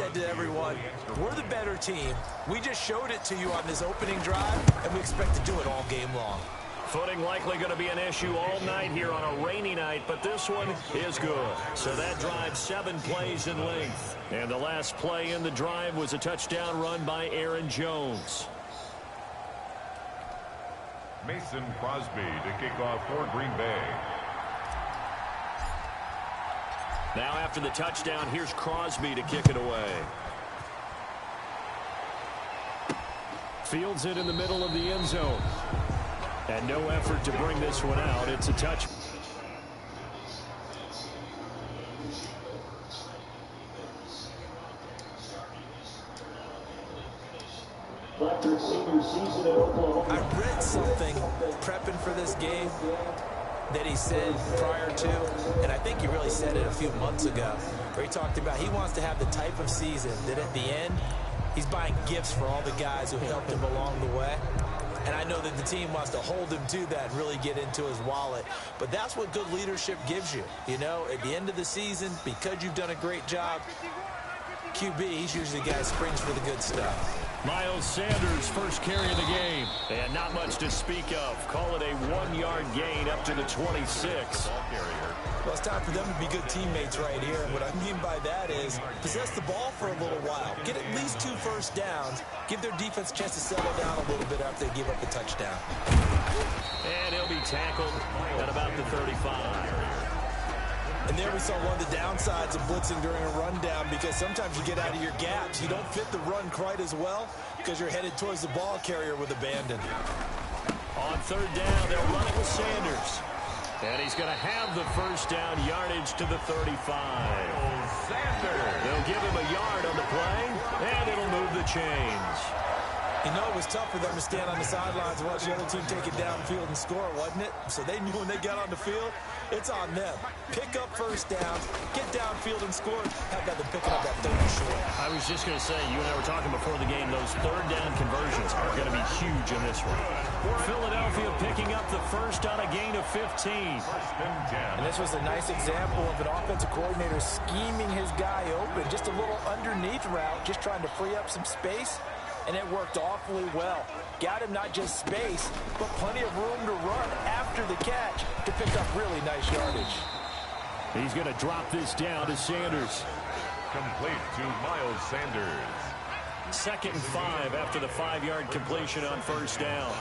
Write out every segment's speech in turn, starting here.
said to everyone, we're the better team. We just showed it to you on this opening drive, and we expect to do it all game long. Footing likely going to be an issue all night here on a rainy night, but this one is good. So that drive 7 plays in length. And the last play in the drive was a touchdown run by Aaron Jones. Mason Crosby to kick off for Green Bay. Now after the touchdown, here's Crosby to kick it away. Fields it in the middle of the end zone. And no effort to bring this one out. It's a touch. I read something prepping for this game that he said prior to, and I think he really said it a few months ago, where he talked about he wants to have the type of season that at the end, he's buying gifts for all the guys who helped him along the way. And I know that the team wants to hold him to that and really get into his wallet. But that's what good leadership gives you. You know, at the end of the season, because you've done a great job, QB, he's usually the guy who springs for the good stuff. Miles Sanders' first carry of the game. And not much to speak of. Call it a 1-yard gain up to the 26. Well, it's time for them to be good teammates right here. And what I mean by that is possess the ball for a little while. Get at least 2 first downs. Give their defense a chance to settle down a little bit after they give up the touchdown. And he'll be tackled at about the 35. And there we saw one of the downsides of blitzing during a rundown, because sometimes you get out of your gaps. You don't fit the run quite as well because you're headed towards the ball carrier with abandon. On 3rd down, they'll run it with Sanders. And he's going to have the first down yardage to the 35. Sanders. They'll give him a yard on the play, and it'll move the chains. You know, it was tough for them to stand on the sidelines and watch the other team take it downfield and score, wasn't it? So they knew when they got on the field, it's on them. Pick up first downs, get downfield and score. How about them picking up that 3rd and short? I was just going to say, you and I were talking before the game, those 3rd down conversions are going to be huge in this one. Philadelphia picking up the first on a gain of 15. And this was a nice example of an offensive coordinator scheming his guy open. Just a little underneath route, just trying to free up some space. And it worked awfully well. Got him not just space, but plenty of room to run after the catch to pick up really nice yardage. He's going to drop this down to Sanders. Complete to Miles Sanders. 2nd and 5 after the 5-yard completion on first down.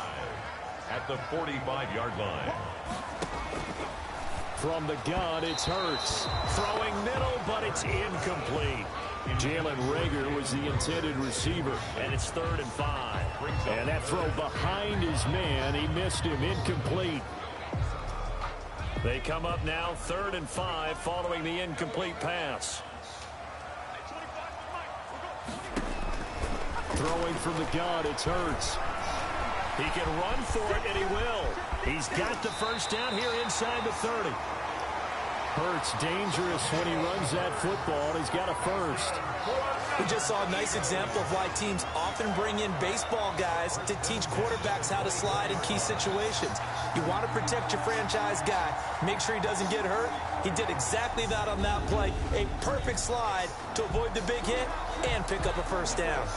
At the 45-yard line. From the gun, it's Hurts. Throwing middle, but it's incomplete. Jalen Reagor was the intended receiver, and it's 3rd and 5. And that throw behind his man, he missed him, incomplete. They come up now 3rd and 5 following the incomplete pass. Throwing from the gun, it's Hurts. He can run for it, and he will. He's got the first down here inside the 30. Hurts dangerous when he runs that football, and he's got a first. We just saw a nice example of why teams often bring in baseball guys to teach quarterbacks how to slide in key situations. You want to protect your franchise guy. Make sure he doesn't get hurt. He did exactly that on that play. A perfect slide to avoid the big hit and pick up a first down.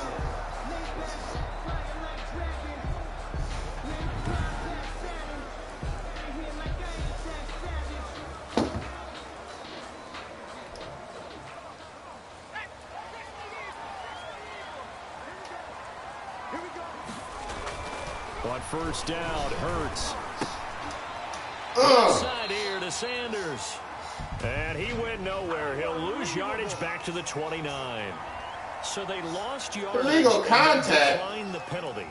On first down, Hurts. Side here to Sanders. And he went nowhere. He'll lose yardage back to the 29. So they lost yardage. Illegal contact. Declined the penalty.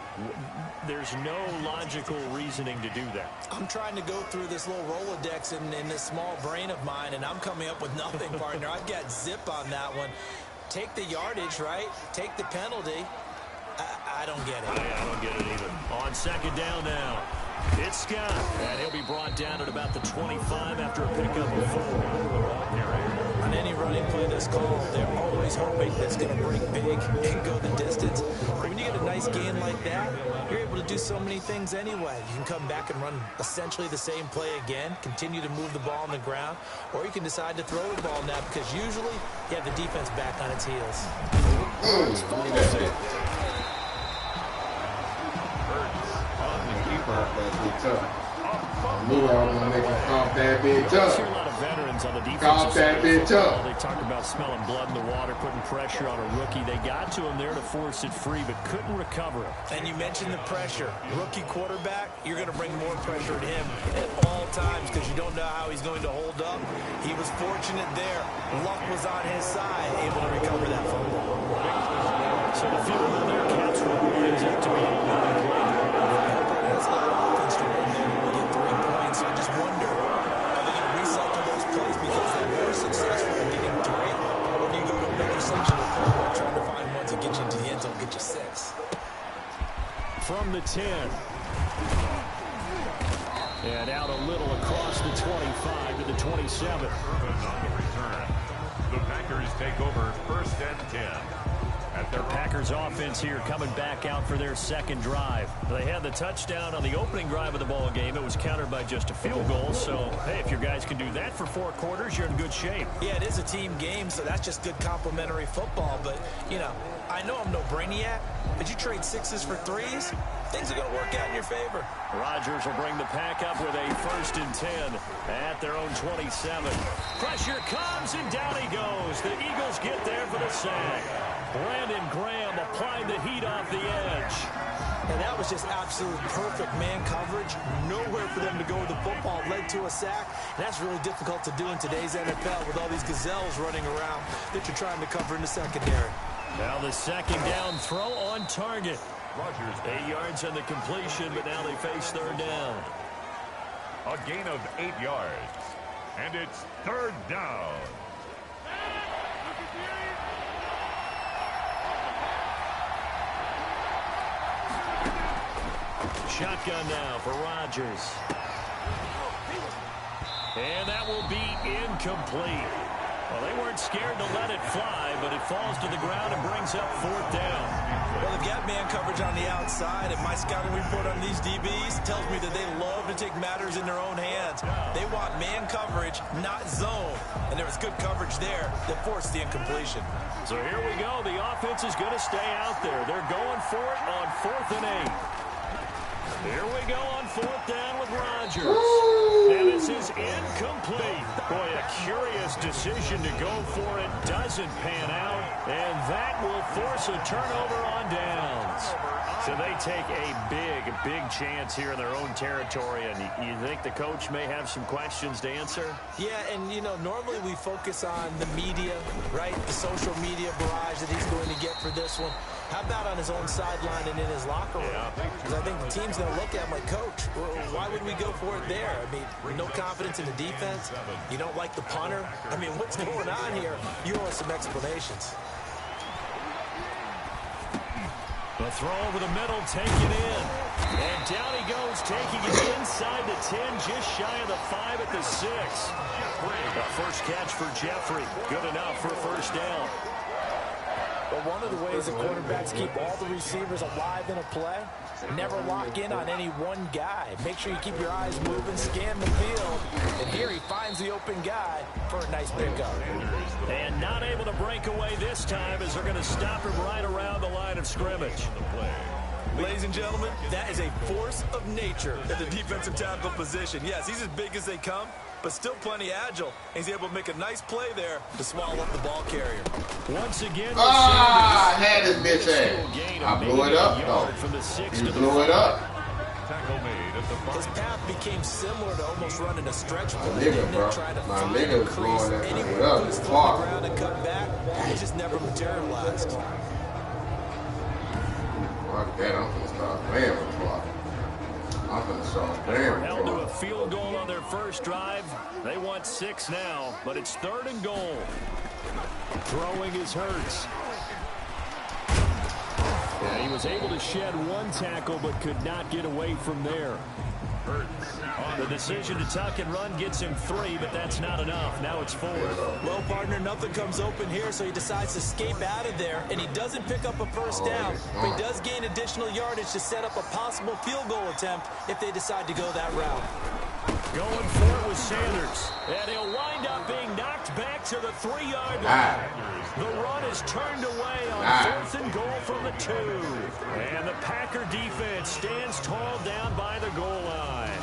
There's no logical reasoning to do that. I'm trying to go through this little Rolodex in this small brain of mine, and I'm coming up with nothing, partner. I've got zip on that one. Take the yardage, right? Take the penalty. I don't get it. I don't get it either. On second down now, it's Scott. And he'll be brought down at about the 25 after a pickup of 4. On any running play that's called, they're always hoping that's going to break big and go the distance. But when you get a nice gain like that, you're able to do so many things anyway. You can come back and run essentially the same play again, continue to move the ball on the ground, or you can decide to throw the ball now because usually you have the defense back on its heels. I knew I was going to make him cough that bitch up. A lot of veterans on the defense. Cough that bitch up. They talk about smelling blood in the water, putting pressure on a rookie. They got to him there to force it free, but couldn't recover it. And you mentioned the pressure. Rookie quarterback, you're going to bring more pressure at him at all times because you don't know how he's going to hold up. He was fortunate there. Luck was on his side, able to recover that fumble. So the field goal there counts for Warriors up to be a That's a lot of offense to run there when we get 3 points. I just wonder, are they going to recycle those plays because they were successful in getting 3? Or do you go to another section of the playbook trying to find ones that get you into the end zone, get you 6? from the 10. And out a little across the 25 to the 27. On the return. The Packers take over 1st and 10. The Packers offense here coming back out for their second drive. They had the touchdown on the opening drive of the ball game. It was countered by just a field goal. So, hey, if your guys can do that for 4 quarters, you're in good shape. Yeah, it is a team game, so that's just good complimentary football. But, you know, I know I'm no brainiac, but you trade 6s for 3s, things are going to work out in your favor. Rodgers will bring the pack up with a 1st and 10 at their own 27. Pressure comes, and down he goes. The Eagles get there for the sack. Brandon Graham applied the heat off the edge. And that was just absolute perfect man coverage. Nowhere for them to go with the football. Led to a sack. And that's really difficult to do in today's NFL with all these gazelles running around that you're trying to cover in the secondary. Now the second down throw on target. Rodgers 8 yards on the completion, but now they face 3rd down. a gain of 8 yards. And it's 3rd down. Shotgun now for Rodgers. And that will be incomplete. Well, they weren't scared to let it fly, but it falls to the ground and brings up 4th down. Well, they've got man coverage on the outside, and my scouting report on these DBs tells me that they love to take matters in their own hands. They want man coverage, not zone. And there was good coverage there that forced the incompletion. So here we go. The offense is going to stay out there. They're going for it on 4th and 8. Here we go on 4th down with Rodgers. And this is incomplete. Boy, a curious decision to go for it. Doesn't pan out. And that will force a turnover on downs. So they take a big chance here in their own territory. And you think the coach may have some questions to answer? Yeah, and, you know, normally we focus on the media, right? The social media barrage that he's going to get for this one. How about on his own sideline and in his locker room? Because I think the team's going to look at him like, Coach, why would we go for it there? I mean, no confidence in the defense. You don't like the punter. I mean, what's going on here? You owe us some explanations. The throw over the middle, taken in. And down he goes, taking it inside the 10, just shy of the 5 at the 6. The first catch for Jeffrey. Good enough for 1st down. But one of the ways the quarterbacks keep all the receivers alive in a play, never lock in on any one guy. Make sure you keep your eyes moving, scan the field. And here he finds the open guy for a nice pickup. And not able to break away this time as they're going to stop him right around the line of scrimmage. Ladies and gentlemen, that is a force of nature at the defensive tackle position. Yes, he's as big as they come, but still plenty agile. He's able to make a nice play there to swallow up the ball carrier. Once again, I had this bitch ass. I blew it up, though. You blew it up. Tackle made at the His path became similar to almost running a stretch play. My nigga, bro. My nigga was blowing that thing up. It's far. Ground and cut back. He just never materialized. Fuck that. I'm going to start playing with the clock. I'm going to start playing with the held to a clock. field goal on their first drive. They want 6 now, but it's 3rd and goal. Throwing is Hurts. Yeah, he was able to shed one tackle but could not get away from there. The decision to tuck and run gets him 3, but that's not enough. Now it's 4. Well, partner, nothing comes open here, so he decides to escape out of there, and he doesn't pick up a first down, but he does gain additional yardage to set up a possible field goal attempt if they decide to go that route. Going for it with Sanders, and he'll wind up being knocked back to the 3-yard line. The run is turned away on 4th and goal from the 2. And the Packer defense stands tall down by the goal line.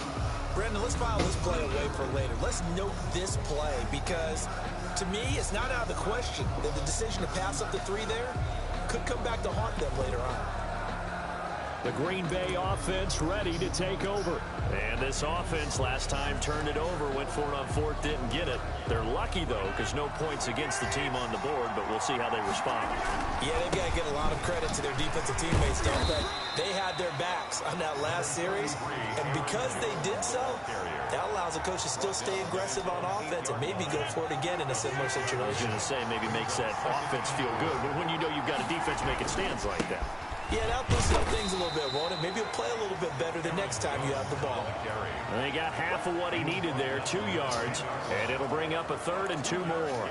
Brendan, let's file this play away for later. Let's note this play because, to me, it's not out of the question that the decision to pass up the 3 there could come back to haunt them later on. The Green Bay offense ready to take over. And this offense last time turned it over, went for it on 4th, didn't get it. They're lucky, though, because no points against the team on the board, but we'll see how they respond. Yeah, they've got to give a lot of credit to their defensive teammates, don't they? They had their backs on that last series, and because they did so, that allows the coach to still stay aggressive on offense and maybe go for it again in a similar situation. I was going to say maybe makes that offense feel good, but when you know you've got a defense making stands like that. Yeah, that'll loosen up things a little bit, won't it? Maybe he'll play a little bit better the next time you have the ball. And they got half of what he needed there, 2 yards, and it'll bring up a 3rd and 2 more.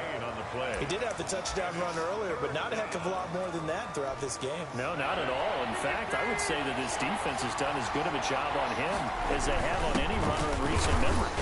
He did have the touchdown run earlier, but not a heck of a lot more than that throughout this game. No, not at all. In fact, I would say that this defense has done as good of a job on him as they have on any runner in recent memory.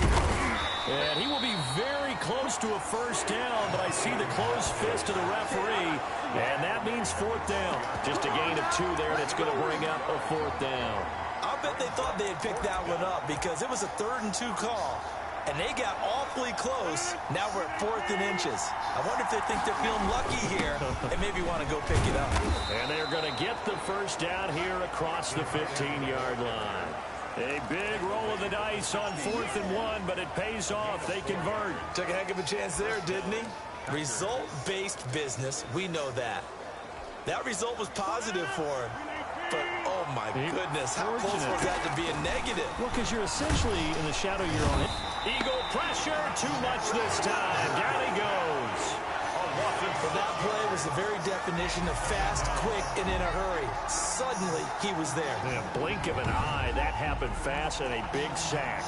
And he will be very close to a first down, but I see the closed fist of the referee, and that means 4th down. Just a gain of 2 there, and it's going to bring up a 4th down. I bet they thought they had picked that one up because it was a 3rd and 2 call, and they got awfully close. Now we're at 4th and inches. I wonder if they think they're feeling lucky here and maybe want to go pick it up. And they're going to get the first down here across the 15-yard line. A big roll of the dice on 4th and 1, but it pays off. They convert. Took a heck of a chance there, didn't he? Result-based business, we know that. That result was positive for him. But, oh my goodness, how close was that to be a negative? Well, because you're essentially in the shadow of your own. Eagle pressure, too much this time. Down he goes. But that play was the very definition of fast, quick, and in a hurry. Suddenly, he was there. In a blink of an eye, that happened fast and a big sack.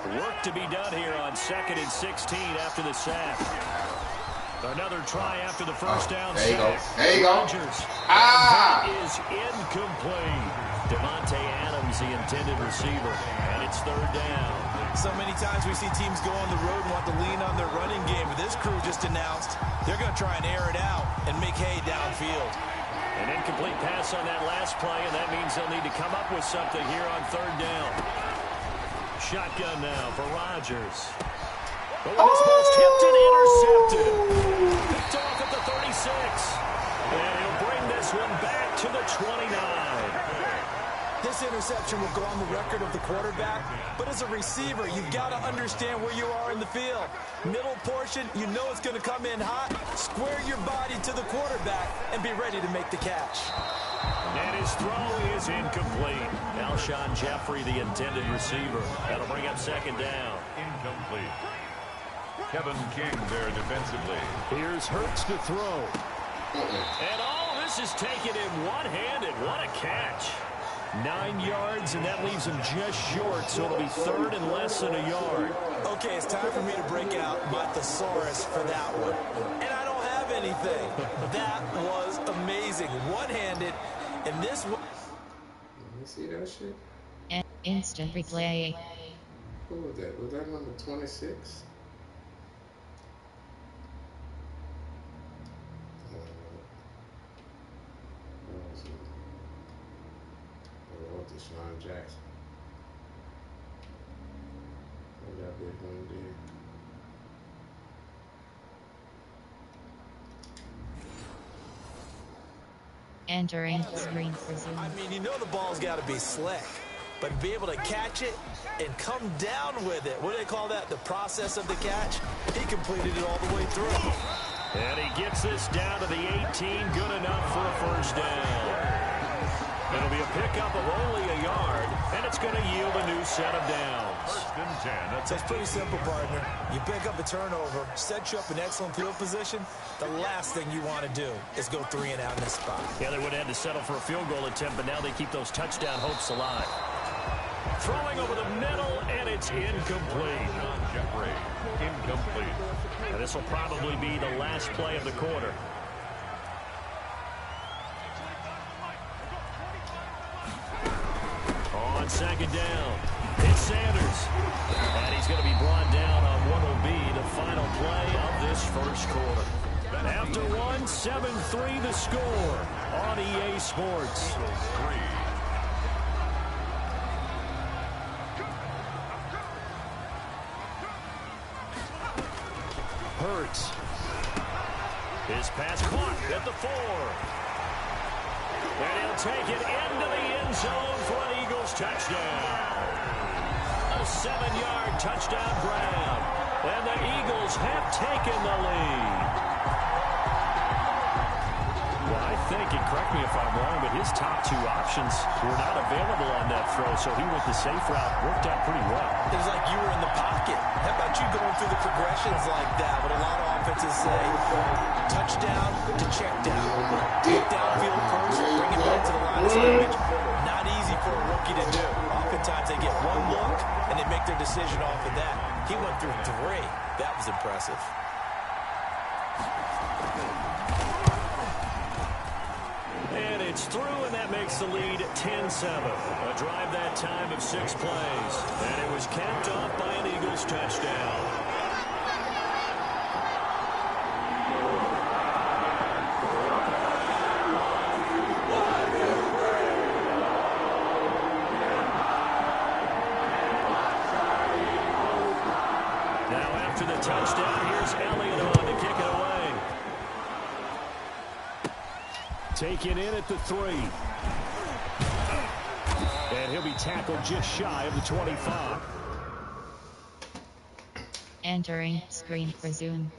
Work to be done here on 2nd and 16 after the sack. Another try after the first down there you sack. go. There you go. Rodgers. That is incomplete. Devontae Adams, the intended receiver, and it's 3rd down. So many times we see teams go on the road and want to lean on their running game, but this crew just announced they're going to try and air it out and make hay downfield. An incomplete pass on that last play, and that means they'll need to come up with something here on 3rd down. Shotgun now for Rodgers. But when this ball's tipped and intercepted. Picked off at the 36. And he'll bring this one back to the 29. This interception will go on the record of the quarterback, but as a receiver, you've got to understand where you are in the field. Middle portion, you know it's going to come in hot. Square your body to the quarterback and be ready to make the catch. And his throw is incomplete. Alshon Jeffrey, the intended receiver. That'll bring up 2nd down. Incomplete. Kevin King there defensively. Here's Hurts to throw. And all this is taken in one-handed. What a catch. 9 yards, and that leaves him just short, so it'll be 3rd and less than a yard. Okay, it's time for me to break out my thesaurus for that one. And I don't have anything. That was amazing. One-handed, and this one... Let me see that shit. Instant replay. Who was that? Was that number 26? Deshaun Jackson. What that big one did. Entering screen resume. I mean, you know the ball's got to be slick, but to be able to catch it and come down with it, what do they call that? The process of the catch? He completed it all the way through. And he gets this down to the 18, good enough for a first down. It'll be a pickup of only a yard, and it's going to yield a new set of downs. First and 10. So it's pretty simple, partner. You pick up a turnover, set you up in excellent field position. The last thing you want to do is go 3 and out in this spot. Yeah, they would have had to settle for a field goal attempt, but now they keep those touchdown hopes alive. Throwing over the middle, and it's incomplete. Jeffrey, incomplete. And this will probably be the last play of the quarter. On second down, it's Sanders. And he's going to be brought down on what will be the final play of this first quarter. After one, 7-3 the score on EA Sports. Hurts. His pass caught at the 4. And he'll take it into the end zone for an Eagles touchdown. A 7-yard touchdown grab. And the Eagles have taken the lead. Well, I think, and correct me if I'm wrong, but his top 2 options were not available on that throw, so he went the safe route. Worked out pretty well. It was like you were in the pocket. How about you going through the progressions like that? What a lot of offenses say, touchdown to check down. Get downfield first, bring it back to the line of scrimmage. Not easy for a rookie to do. Oftentimes they get one look, and they make their decision off of that. He went through 3. That was impressive. And it's through, and that makes the lead 10-7. A drive that time of 6 plays. And it was capped off by an Eagles touchdown. Now after the touchdown, here's Elliott on to kick it away. Taken in at the 3. And he'll be tackled just shy of the 25. Entering screen resume.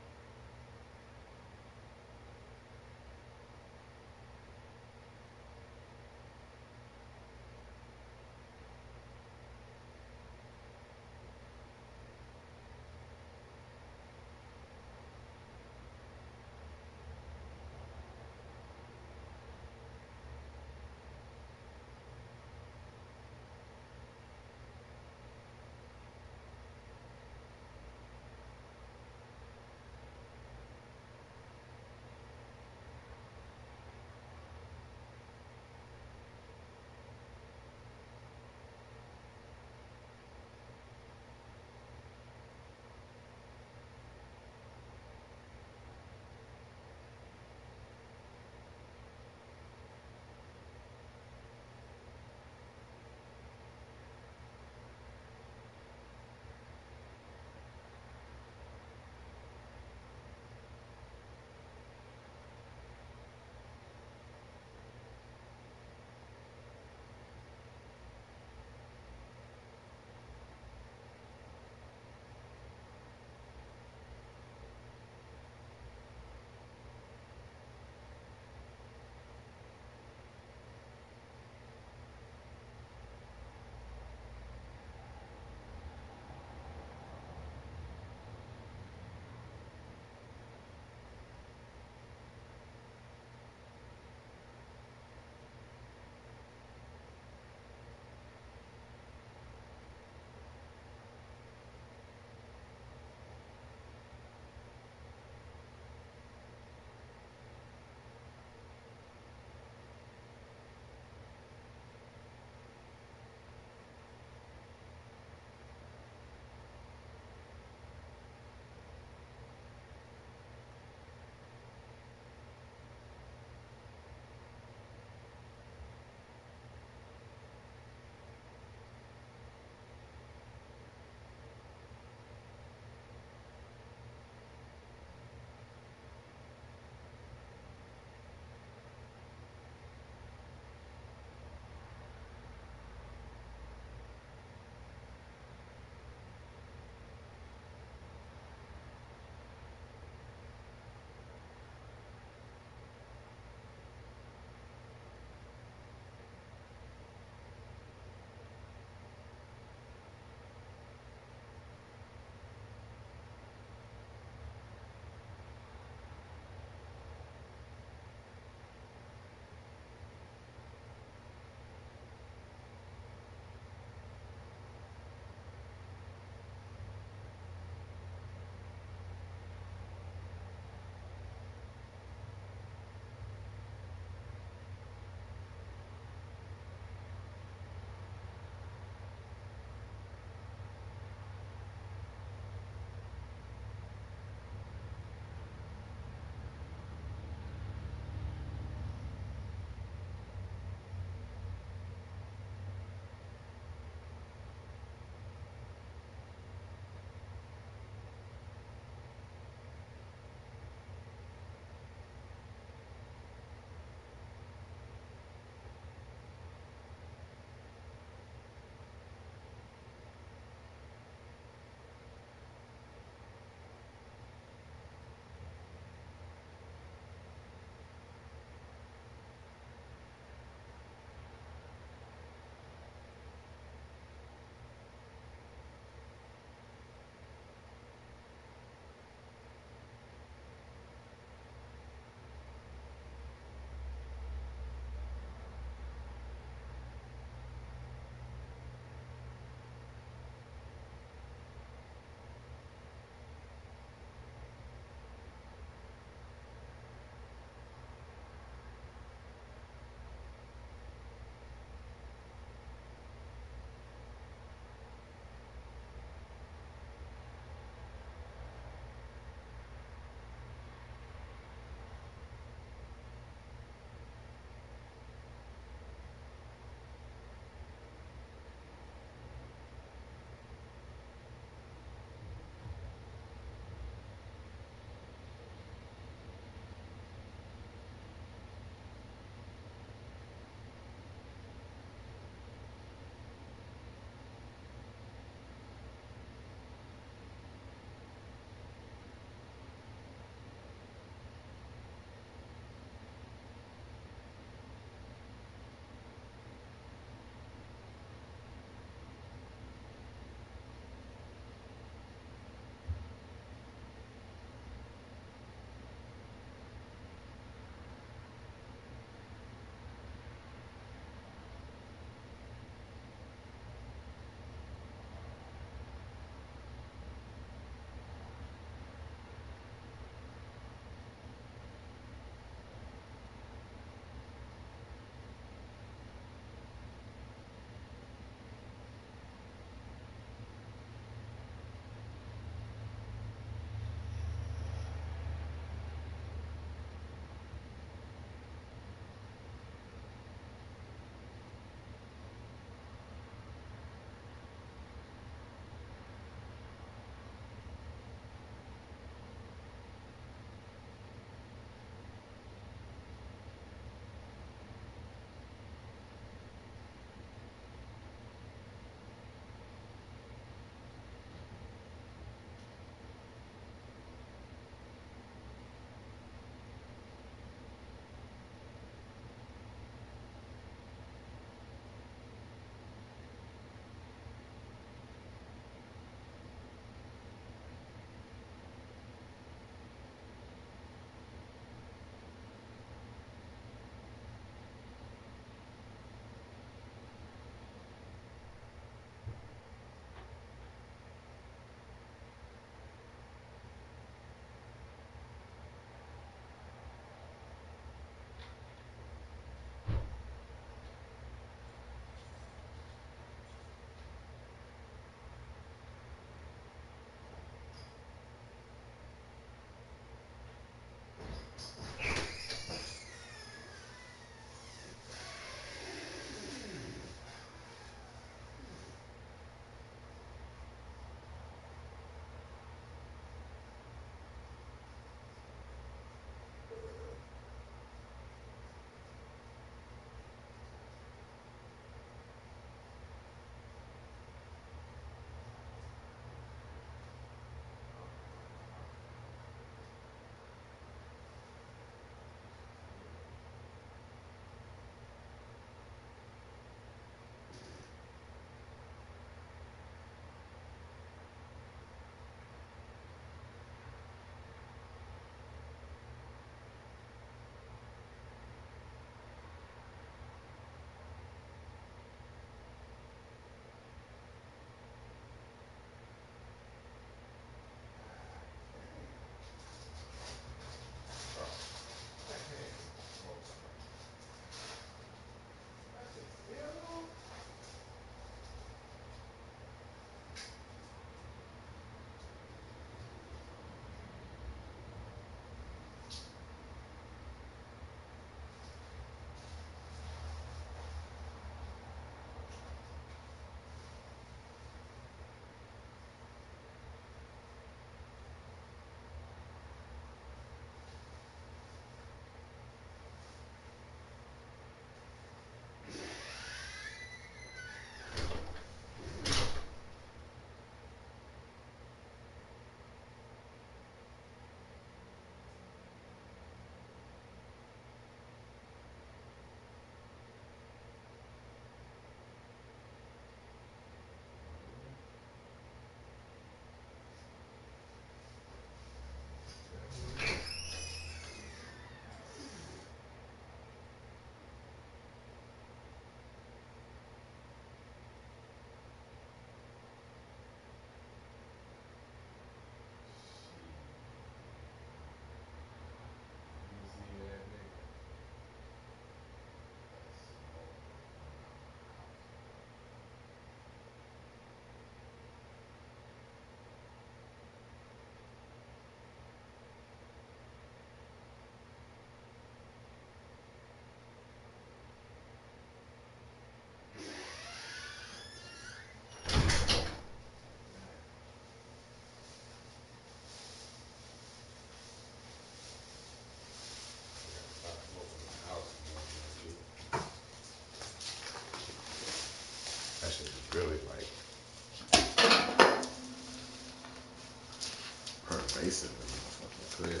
clear.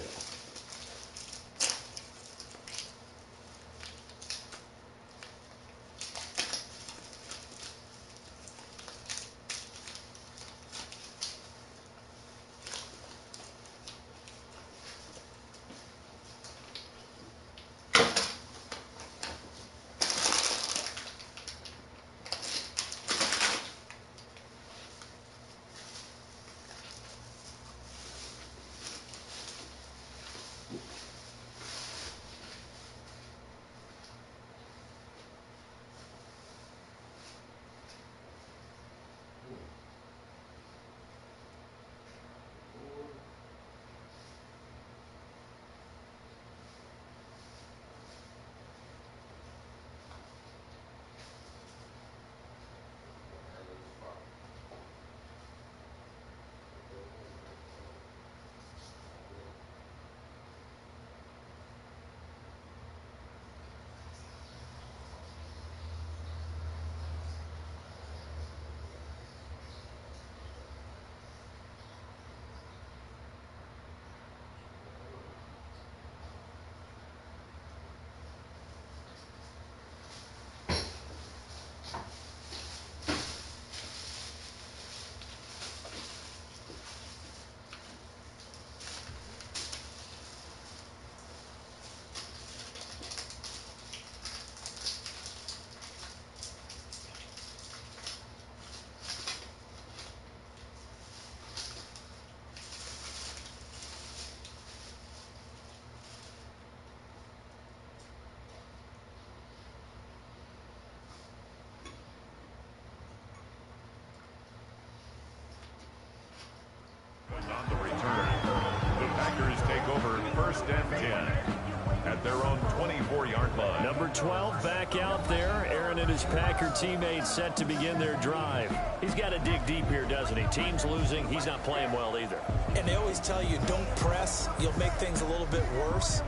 On the return, the Packers take over 1st and 10 at their own 24-yard line. Number 12 back out there. Aaron and his Packer teammates set to begin their drive. He's got to dig deep here, doesn't he? Team's losing. He's not playing well either. And they always tell you, don't press. You'll make things a little bit worse.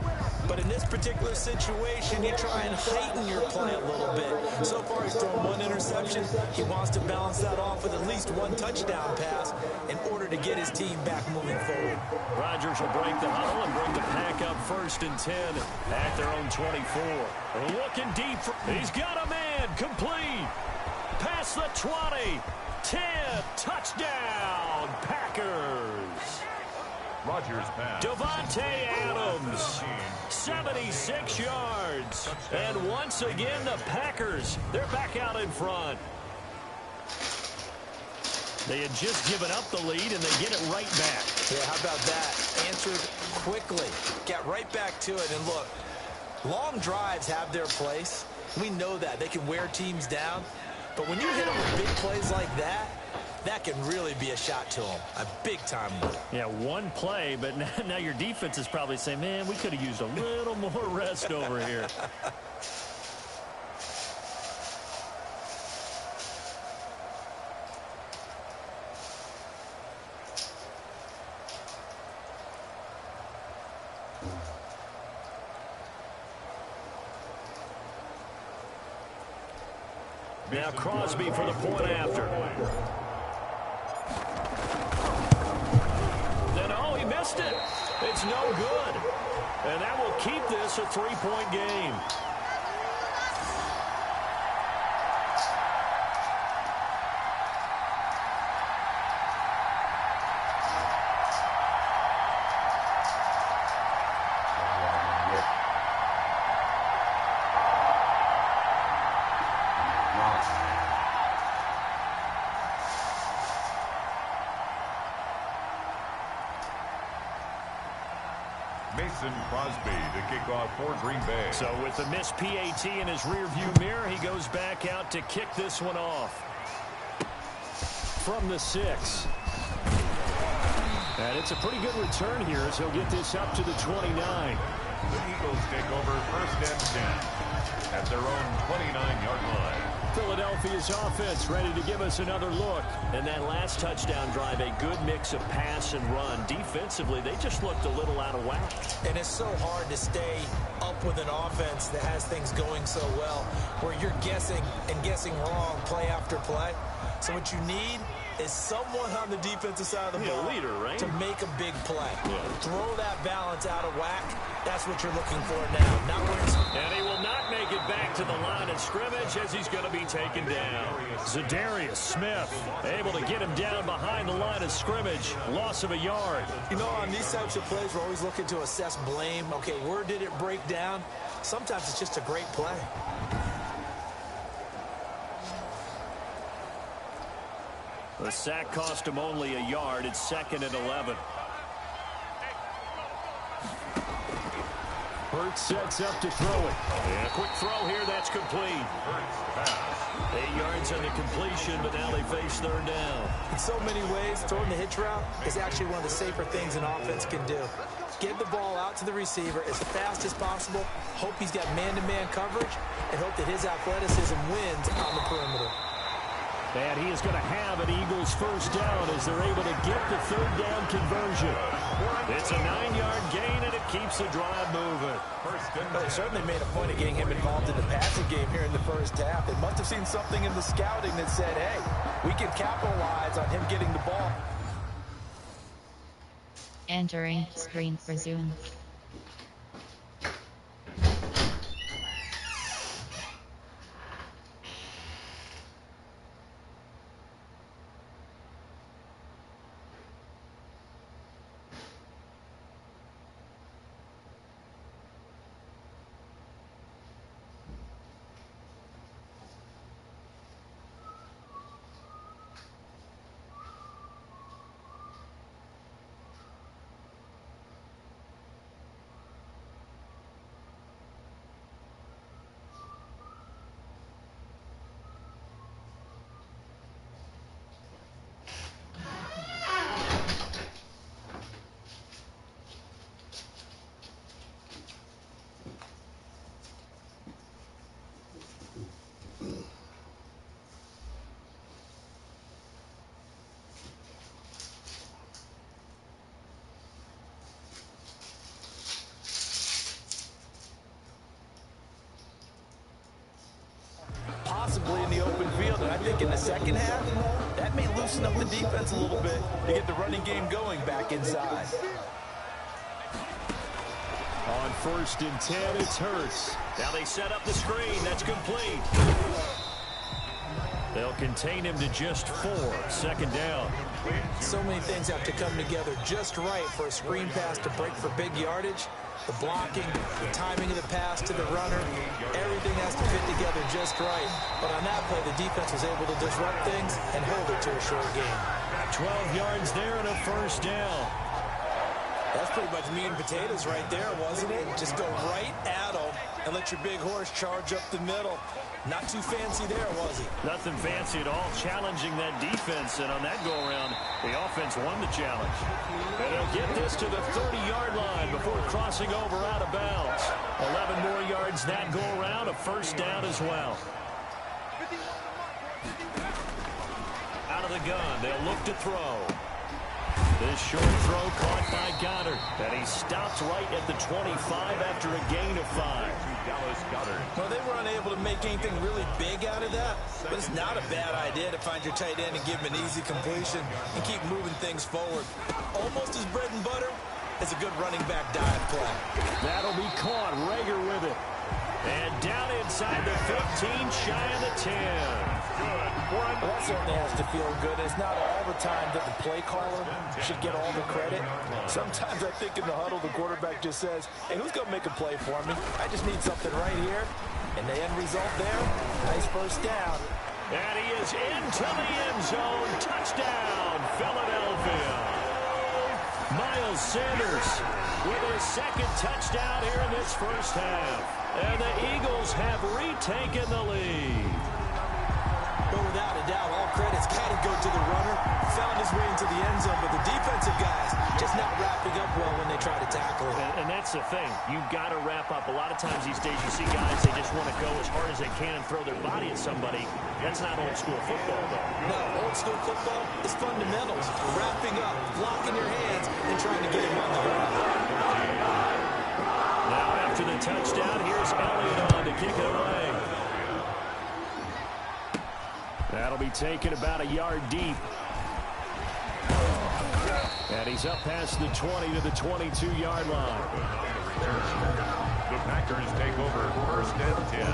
But in this particular situation, you try and heighten your play a little bit. So far, he's thrown one interception. He wants to balance that off with at least one touchdown pass in order to get his team back moving forward. Rodgers will break the huddle and bring the Pack up 1st and 10 at their own 24. Looking deep. He's got a man. Complete. Past the 20. 10. Touchdown. Packers. Rodgers pass. Devontae Adams. 76 yards. And once again, the Packers, they're back out in front. They had just given up the lead, and they get it right back. Yeah, how about that? Answered quickly. Got right back to it. And look, long drives have their place. We know that. They can wear teams down. But when you hit them with big plays like that, that can really be a shot to them. A big-time one. Yeah, one play, but now your defense is probably saying, man, we could have used a little more rest over here. Now Crosby for the point after. Then, oh, he missed it. It's no good. And that will keep this a 3-point game. Crosby to kick off for Green Bay. So with the missed PAT in his rearview mirror, he goes back out to kick this one off. From the 6. And it's a pretty good return here as he'll get this up to the 29. The Eagles take over 1st and 10 at their own 29-yard line. Philadelphia's offense ready to give us another look. And that last touchdown drive, a good mix of pass and run. Defensively, they just looked a little out of whack. And it's so hard to stay up with an offense that has things going so well, where you're guessing and guessing wrong play after play. So what you need is someone on the defensive side of the ball leader, right? to make a big play. Throw that balance out of whack. That's what you're looking for now. Not where it's... And he will not make it back to the line of scrimmage as he's going to be taken down. Zadarius Smith able to get him down behind the line of scrimmage. Loss of a yard. You know, on these types of plays, we're always looking to assess blame. Okay, where did it break down? Sometimes it's just a great play. The sack cost him only a yard. It's 2nd and 11. Hurts sets up to throw it. And a quick throw here. That's complete. 8 yards on the completion, but now they face 3rd down. In so many ways, throwing the hitch route is actually one of the safer things an offense can do. Get the ball out to the receiver as fast as possible, hope he's got man-to-man coverage, and hope that his athleticism wins on the perimeter. And he is going to have an Eagles first down as they're able to get the 3rd down conversion. It's a 9-yard gain, and it keeps the drive moving. They certainly made a point of getting him involved in the passing game here in the first half. They must have seen something in the scouting that said, hey, we can capitalize on him getting the ball. Entering screen for Zoom. Possibly in the open field, and I think in the second half, that may loosen up the defense a little bit to get the running game going back inside. On 1st and 10, it's Hurts. Now they set up the screen. That's complete. They'll contain him to just 4. 2nd down. So many things have to come together just right for a screen pass to break for big yardage. The blocking, the timing of the pass to the runner, everything has to fit together just right. But on that play, the defense was able to disrupt things and hold it to a short game. 12 yards there and a first down. That's pretty much meat and potatoes right there, wasn't it? Just go right at them and let your big horse charge up the middle. Not too fancy there, was he? Nothing fancy at all, challenging that defense, and on that go-around, the offense won the challenge. And they'll get this to the 30-yard line before crossing over out of bounds. 11 more yards that go-around, a first down as well. Out of the gun, they'll look to throw. This short throw caught by Goddard, and he stopped right at the 25 after a gain of 5. Well, they were unable to make anything really big out of that, but it's not a bad idea to find your tight end and give him an easy completion and keep moving things forward. Almost as bread and butter as a good running back dive play. That'll be caught. Rager with it. And down inside the 15, shy of the 10. Well, that certainly has to feel good. It's not all the time that the play caller should get all the credit. Sometimes I think in the huddle, the quarterback just says, hey, who's going to make a play for me? I just need something right here. And the end result there, nice first down. And he is into the end zone. Touchdown, Philadelphia. Miles Sanders with his 2nd touchdown here in this first half. And the Eagles have retaken the lead. But without a doubt, all credit's got to go to the runner. Found his way into the end zone, but the defensive guys just not wrapping up well when they try to tackle it. And that's the thing. You've got to wrap up. A lot of times these days you see guys, they just want to go as hard as they can and throw their body at somebody. That's not old school football, though. No, old school football is fundamentals. Wrapping up, blocking your hands, and trying to get him on the ground. Now after the touchdown, here's Elliott on to kick it away. That'll be taken about a yard deep. And he's up past the 20 to the 22-yard line. The Packers take over 1st and 10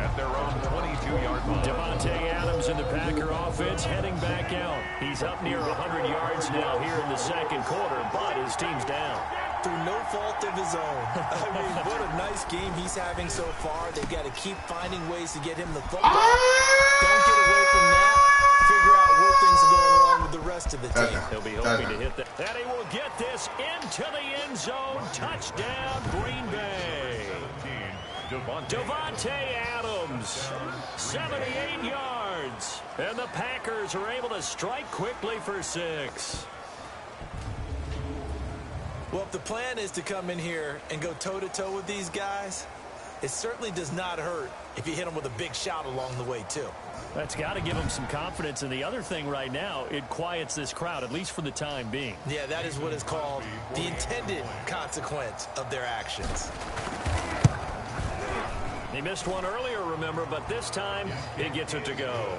at their own 22-yard line. Davante Adams in the Packer offense heading back out. He's up near 100 yards now here in the second quarter, but his team's down. Through no fault of his own. I mean, what a nice game he's having so far. They've got to keep finding ways to get him the football. Don't get away from that. Figure out where things are going wrong with the rest of the team. He'll be hoping to hit that. And he will get this into the end zone. Touchdown, Green Bay. Davante Adams, 78 yards. And the Packers are able to strike quickly for 6. Well, if the plan is to come in here and go toe-to-toe with these guys, it certainly does not hurt if you hit them with a big shot along the way, too. That's got to give them some confidence. And the other thing right now, it quiets this crowd, at least for the time being. Yeah, that is what is called the intended consequence of their actions. He missed one earlier, remember, but this time he gets it to go.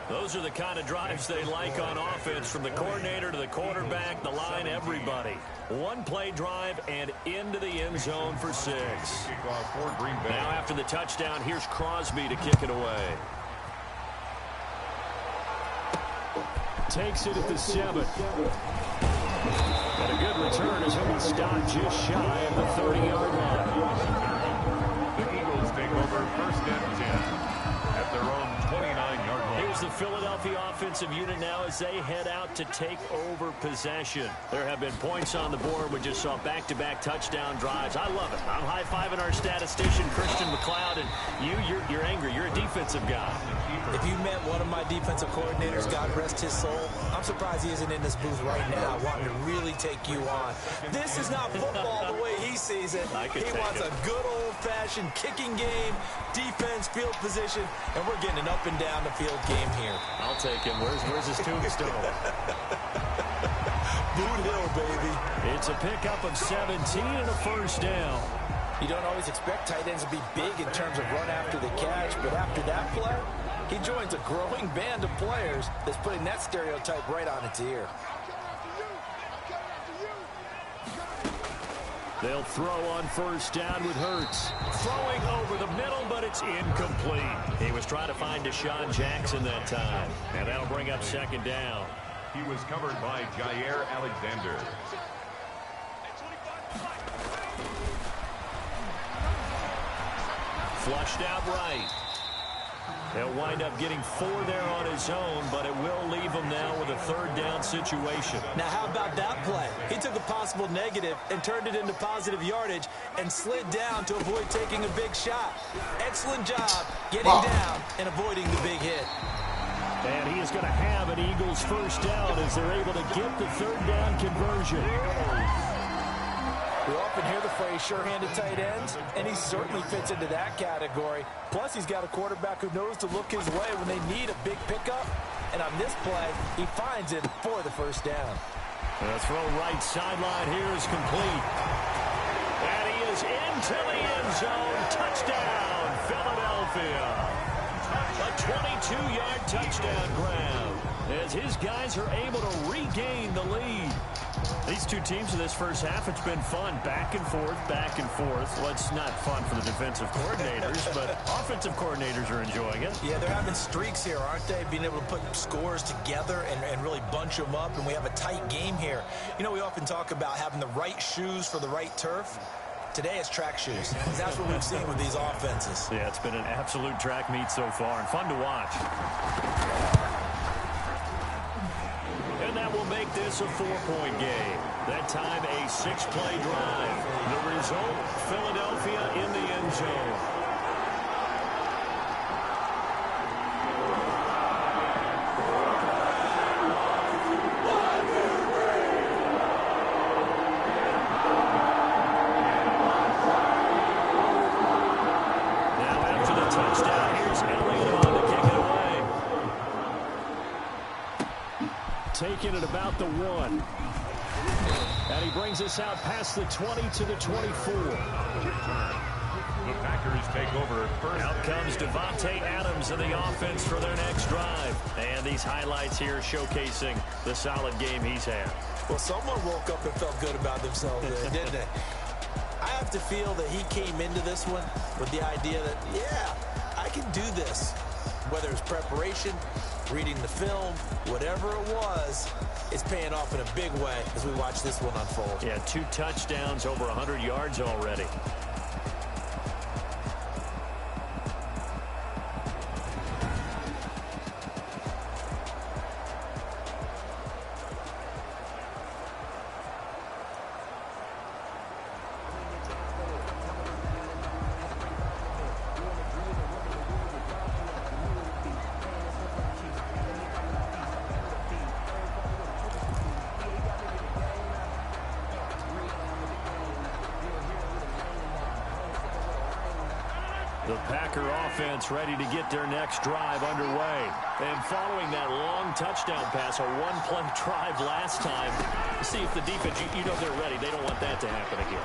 Those are the kind of drives they like on offense, from the coordinator to the quarterback, the line, everybody. One-play drive and into the end zone for 6. Now after the touchdown, here's Crosby to kick it away. Takes it at the 7. And a good return as he'll be stopped just shy of the 30-yard line. The Eagles take over 1st and 10 at their own 29-yard line. Here's the Philadelphia offensive unit now as they head out to take over possession. There have been points on the board. We just saw back-to-back touchdown drives. I love it. I'm high-fiving our statistician, Christian McLeod, and you're angry. You're a defensive guy. If you met one of my defensive coordinators, God rest his soul, I'm surprised he isn't in this booth right now wanting to really take you on. This is not football the way he sees it. He wants a good old-fashioned kicking game, defense, field position, and we're getting an up and down the field game here. I'll take him. Where's his tombstone? Boot Hill, baby. It's a pickup of 17 and a first down. You don't always expect tight ends to be big in terms of run after the catch, but after that play, he joins a growing band of players that's putting that stereotype right on its ear. They'll throw on first down with Hurts. Throwing over the middle, but it's incomplete. He was trying to find Deshaun Jackson that time. And that'll bring up second down. He was covered by Jair Alexander. Flushed out right. He'll wind up getting 4 there on his own, but it will leave him now with a third down situation. Now, how about that play? He took a possible negative and turned it into positive yardage and slid down to avoid taking a big shot. Excellent job getting down and avoiding the big hit. And he is going to have an Eagles first down as they're able to get the third down conversion. We often hear the phrase sure-handed tight ends, and he certainly fits into that category. Plus, he's got a quarterback who knows to look his way when they need a big pickup. And on this play, he finds it for the first down. The throw right sideline here is complete. And he is into the end zone. Touchdown, Philadelphia. A 22-yard touchdown grab as his guys are able to regain the lead. These two teams in this first half, it's been fun. Back and forth, back and forth. Well, it's not fun for the defensive coordinators, but offensive coordinators are enjoying it. Yeah, they're having streaks here, aren't they? Being able to put scores together and really bunch them up, and we have a tight game here. You know, we often talk about having the right shoes for the right turf. Today it's track shoes. That's what we've seen with these offenses. Yeah, it's been an absolute track meet so far, and fun to watch. And that will make this a 4-point game. That time a 6-play drive. The result, Philadelphia in the end zone. Taking it about the 1. And he brings us out past the 20 to the 24. The Packers take over first. Out comes Davante Adams in the offense for their next drive. And these highlights here showcasing the solid game he's had. Well, someone woke up and felt good about themselves there, didn't they? I have to feel that he came into this one with the idea that, yeah, I can do this. Whether it's preparation, reading the film, whatever it was, it's paying off in a big way as we watch this one unfold. Yeah, 2 touchdowns, over 100 yards already. The Packer offense ready to get their next drive underway. And following that long touchdown pass, a one-play drive last time, see if the defense, you know they're ready. They don't want that to happen again.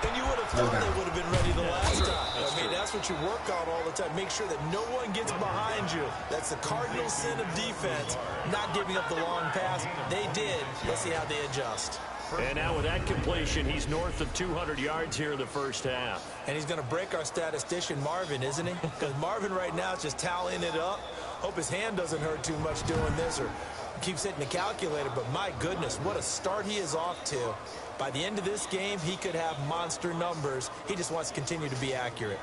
And you would have thought they would have been ready the last time. I mean, that's what you work on all the time. Make sure that no one gets behind you. That's the cardinal sin of defense, not giving up the long pass. They did. Let's see how they adjust. And now with that completion, he's north of 200 yards here in the first half. And he's going to break our statistician, Marvin, isn't he? Because Marvin right now is just tallying it up. Hope his hand doesn't hurt too much doing this or keeps hitting the calculator. But my goodness, what a start he is off to. By the end of this game, he could have monster numbers. He just wants to continue to be accurate.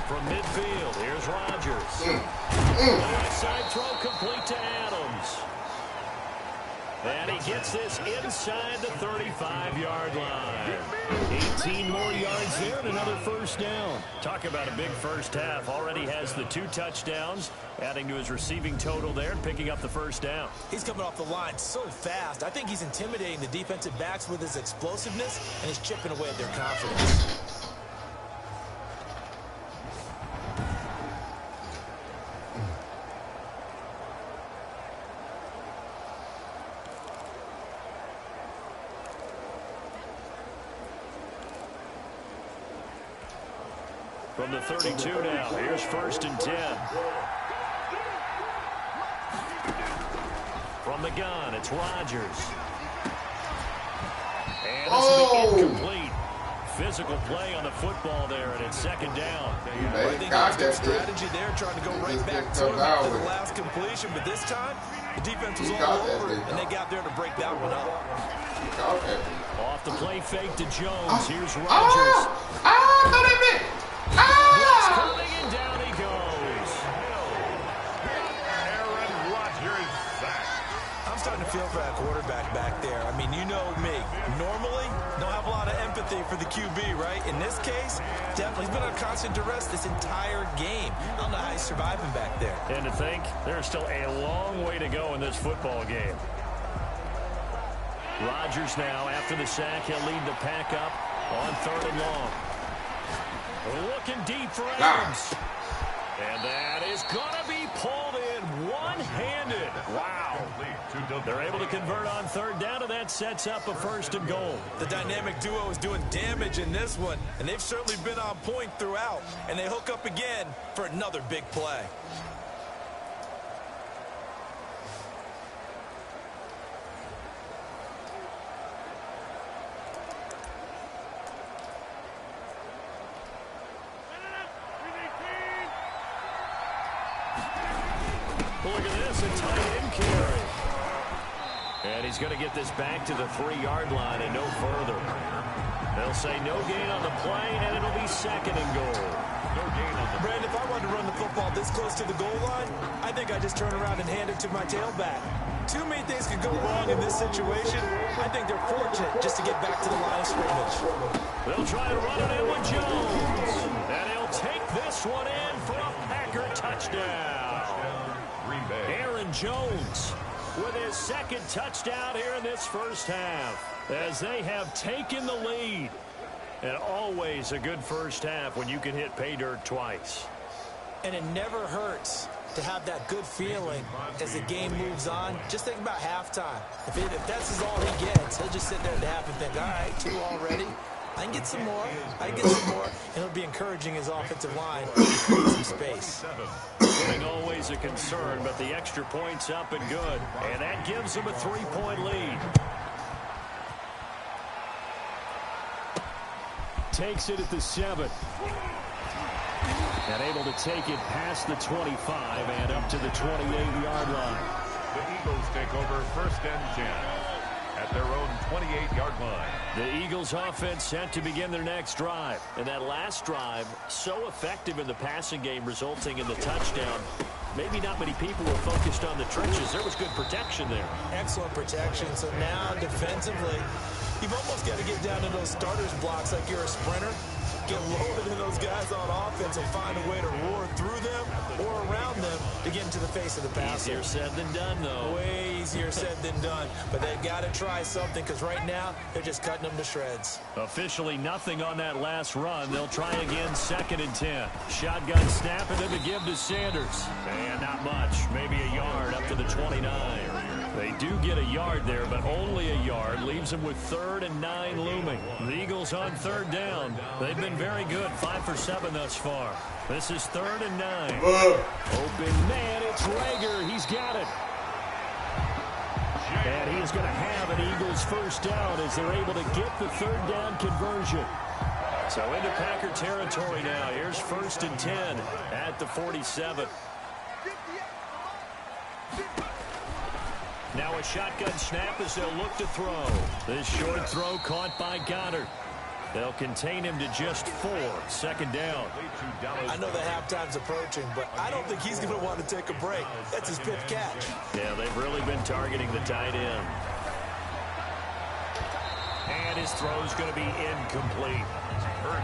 From midfield, here's Rodgers. Side throw complete to Adams. And he gets this inside the 35-yard line. 18 more yards there and another first down. Talk about a big first half. Already has the 2 touchdowns, adding to his receiving total there and picking up the first down. He's coming off the line so fast. I think he's intimidating the defensive backs with his explosiveness, and he's chipping away at their confidence. From the 32 now, here's 1st and 10. From the gun, it's Rodgers. And this will be incomplete. Physical play on the football there, and it's 2nd down. I think that's good strategy there, trying to go right back to him after the last completion. But this time, the defense was all over, and they got there to break that one up. Off the play fake to Jones. Here's Rodgers. Blitz coming, and down he goes. Aaron Rodgers back. I'm starting to feel for that quarterback back there. I mean, you know me. Normally, don't have a lot of empathy for the QB, right? In this case, definitely he's been on constant duress this entire game. I don't know how he's surviving back there. And to think, there's still a long way to go in this football game. Rodgers now, after the sack, he'll lead the pack up on 3rd and long. Looking deep for Adams. And that is going to be pulled in one-handed. Wow. They're able to convert on 3rd down, and that sets up a 1st and goal. The dynamic duo is doing damage in this one, and they've certainly been on point throughout. And they hook up again for another big play. Look at this, a tight end carry. And he's going to get this back to the 3-yard line and no further. They'll say no gain on the play, and it'll be 2nd and goal. No gain on the play. Brandon, if I wanted to run the football this close to the goal line, I think I just turn around and hand it to my tailback. Too many things could go wrong in this situation. I think they're fortunate just to get back to the line of scrimmage. They'll try and run it in with Jones. And he'll take this one in for a Packer touchdown. Aaron Jones with his 2nd touchdown here in this first half as they have taken the lead. And always a good first half when you can hit pay dirt twice. And it never hurts to have that good feeling as the game moves on. Just think about halftime. If that's all he gets, he'll just sit there at half and think, all right, 2 already. I can get some more. And it'll be encouraging his offensive line to create some space. Scoring always a concern, but the extra point's up and good. And that gives them a 3-point lead. Takes it at the 7. And able to take it past the 25 and up to the 28-yard line. The Eagles take over 1st and 10 at their own 28-yard line. The Eagles offense set to begin their next drive. And that last drive, so effective in the passing game, resulting in the touchdown. Maybe not many people were focused on the trenches. There was good protection there. Excellent protection. So now defensively, you've almost got to get down to those starters blocks like you're a sprinter. Get lower than those guys on offense and find a way to roar through them or around them to get into the face of the passer. Easier said than done, though. Way easier said than done. But they've got to try something because right now they're just cutting them to shreds. Officially nothing on that last run. They'll try again 2nd and 10. Shotgun snap and then to give to Sanders. And not much. Maybe a yard up to the 29. They do get a yard there, but only a yard. Leaves them with 3rd and 9 looming. The Eagles on 3rd down. They've been very good. 5 for 7 thus far. This is 3rd and 9. Open man, it's Rager. He's got it. And he is going to have an Eagles 1st down as they're able to get the 3rd down conversion. So into Packer territory now. Here's 1st and 10 at the 47. Now a shotgun snap as they'll look to throw. This short throw caught by Goddard. They'll contain him to just 4. 2nd down. I know the halftime's approaching, but I don't think he's going to want to take a break. That's his 5th catch. Yeah, they've really been targeting the tight end. And his throw's going to be incomplete.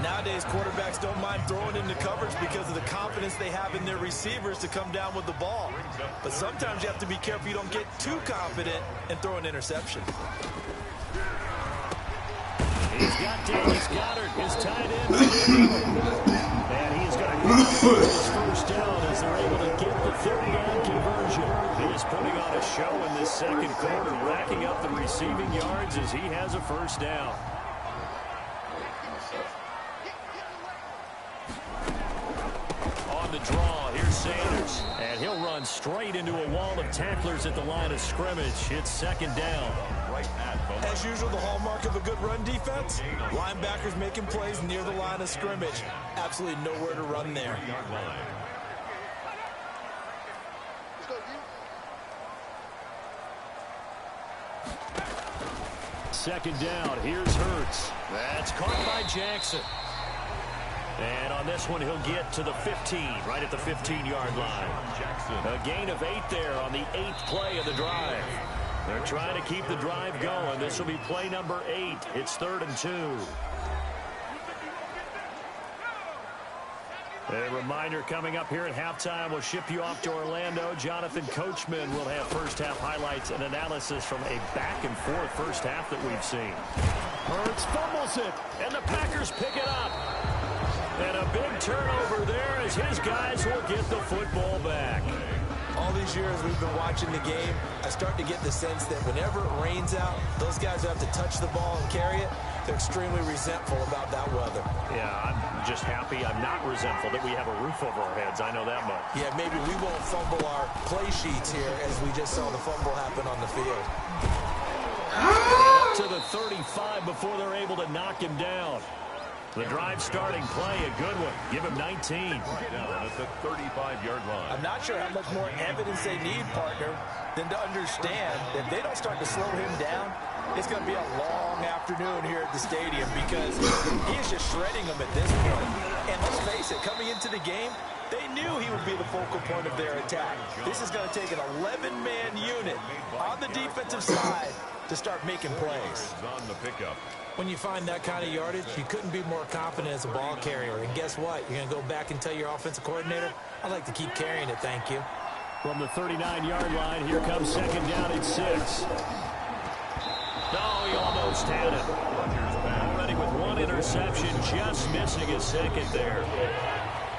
Nowadays, quarterbacks don't mind throwing into coverage because of the confidence they have in their receivers to come down with the ball. But sometimes you have to be careful you don't get too confident and throw an interception. He's got Dallas Goddard, his tight end. And he's going to get his 1st down as they're able to get the 3rd down conversion. He is putting on a show in this 2nd quarter, racking up the receiving yards as he has a 1st down. On the draw, here's Sanders. And he'll run straight into a wall of tacklers at the line of scrimmage. It's 2nd down. As usual, the hallmark of a good run defense, linebackers making plays near the line of scrimmage. Absolutely nowhere to run there. 2nd down, here's Hurts. That's caught by Jackson. And on this one, he'll get to the 15, right at the 15-yard line. A gain of 8 there on the 8th play of the drive. They're trying to keep the drive going. This will be play number 8. It's 3rd and 2. A reminder coming up here at halftime, we'll ship you off to Orlando. Jonathan Coachman will have first-half highlights and analysis from a back-and-forth first half that we've seen. Hurts fumbles it, and the Packers pick it up. And a big turnover there as his guys will get the football back. All these years we've been watching the game, I start to get the sense that whenever it rains out, those guys who have to touch the ball and carry it, they're extremely resentful about that weather. Yeah, I'm just happy I'm not resentful that we have a roof over our heads. I know that much. Yeah, maybe we won't fumble our play sheets here as we just saw the fumble happen on the field. Up to the 35 before they're able to knock him down. The drive starting play, a good one. Give him 19. Down at the 35-yard line. I'm not sure how much more evidence they need, partner, than to understand that if they don't start to slow him down, it's going to be a long afternoon here at the stadium because he is just shredding them at this point. And let's face it, coming into the game, they knew he would be the focal point of their attack. This is going to take an 11-man unit on the defensive side to start making plays. On the pickup. When you find that kind of yardage, you couldn't be more confident as a ball carrier. And guess what? You're going to go back and tell your offensive coordinator, I'd like to keep carrying it, thank you. From the 39-yard line, here comes 2nd down and 6. No, he almost had it. Already with one interception, just missing his 2nd there.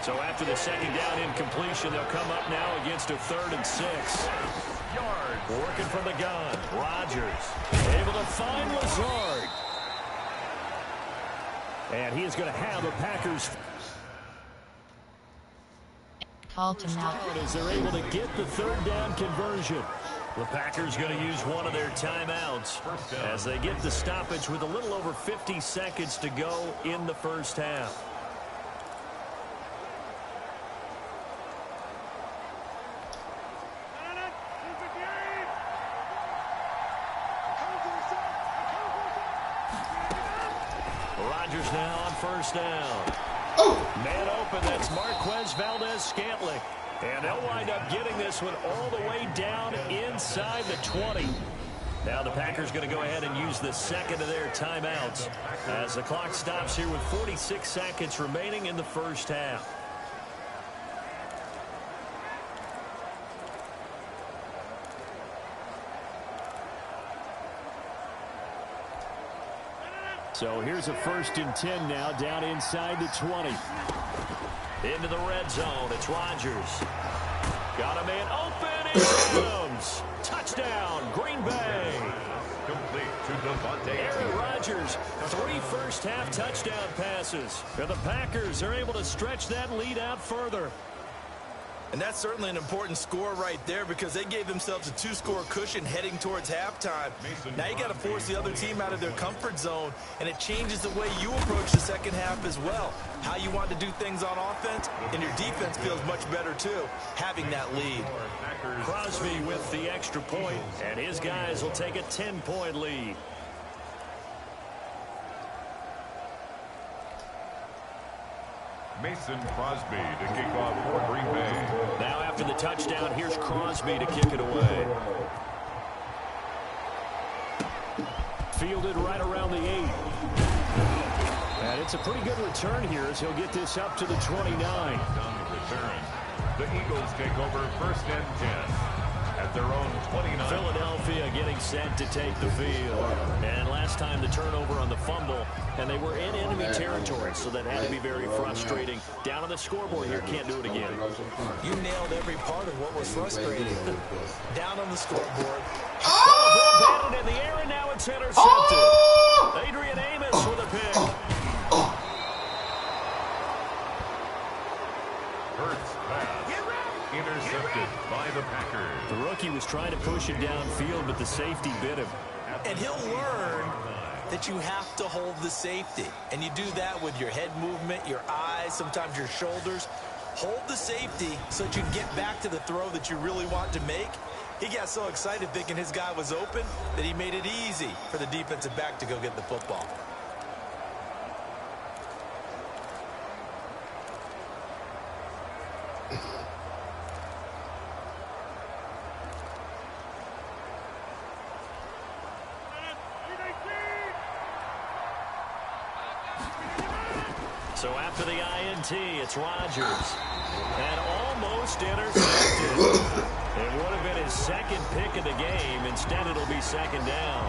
So after the second down incompletion, they'll come up now against a 3rd and 6. Working from the gun. Rodgers able to find Lazard. And he is going to have a Packers Call timeout. as they're able to get the 3rd down conversion. The Packers going to use one of their timeouts as they get the stoppage with a little over 50 seconds to go in the first half. Rodgers now on first down. Man open, that's Marquez Valdez-Scantling. And they'll wind up getting this one all the way down inside the 20. Now the Packers going to go ahead and use the second of their timeouts as the clock stops here with 46 seconds remaining in the first half. So here's a 1st and 10 now down inside the 20. Into the red zone. It's Rodgers. Got a man open. It's Adams. Touchdown, Green Bay. Complete to Devontae. Aaron Rodgers, 3 first-half touchdown passes. And the Packers are able to stretch that lead out further. And that's certainly an important score right there because they gave themselves a 2-score cushion heading towards halftime. Now you got to force the other team out of their comfort zone, and it changes the way you approach the second half as well. How you want to do things on offense, and your defense feels much better too, having that lead. Crosby with the extra point, and his guys will take a 10-point lead. Mason Crosby to kick off for Green Bay. Now after the touchdown, here's Crosby to kick it away. Fielded right around the 8. And it's a pretty good return here as he'll get this up to the 29. On the return, the Eagles take over 1st and 10 at their own 29. Philadelphia getting set to take the field. And last time the turnover on the fumble, and they were in enemy territory, so that had to be very frustrating. Down on the scoreboard here, can't do it again. You nailed every part of what was frustrating. Down on the scoreboard. Ball batted in the air, and now it's intercepted. Adrian Amos with a pick. Hurts pass. Intercepted by the Packers. The rookie was trying to push it downfield, but the safety bit him. And he'll learn that you have to hold the safety. And you do that with your head movement, your eyes, sometimes your shoulders. Hold the safety so that you can get back to the throw that you really want to make. He got so excited thinking his guy was open that he made it easy for the defensive back to go get the football. So after the INT, it's Rodgers. And almost intercepted. It would have been his second pick of the game. Instead, it'll be second down.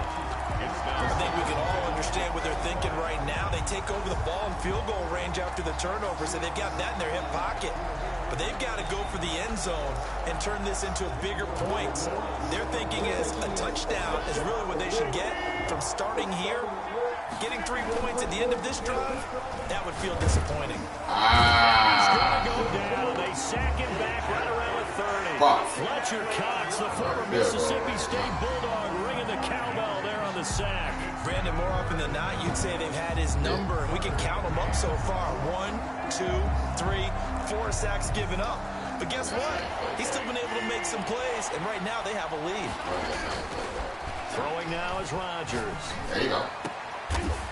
I think we can all understand what they're thinking right now. They take over the ball in field goal range after the turnover, so they've got that in their hip pocket. But they've got to go for the end zone and turn this into bigger points. They're thinking as a touchdown is really what they should get from starting here. Getting 3 points at the end of this drive, that would feel disappointing. He's going to go down. They sack him back right around the 30. Fletcher Cox, the former Mississippi State Bulldog, ringing the cowbell there on the sack. Brandon, more often than not, you'd say they've had his number, and we can count them up so far. 1, 2, 3, 4 sacks given up. But guess what? He's still been able to make some plays, and right now they have a lead. Throwing now is Rodgers. There you go.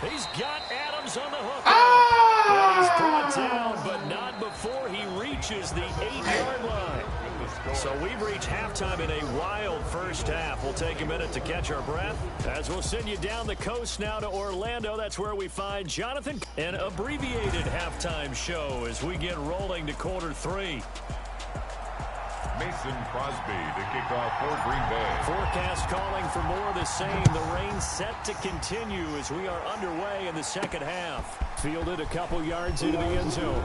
He's got Adams on the hook. And he's brought down, but not before he reaches the 8-yard line. So we've reached halftime in a wild first half. We'll take a minute to catch our breath as we'll send you down the coast now to Orlando. That's where we find Jonathan. An abbreviated halftime show as we get rolling to quarter 3. Mason Crosby to kick off for Green Bay. Forecast calling for more of the same. The rain set to continue as we are underway in the second half. Fielded a couple yards into the end zone.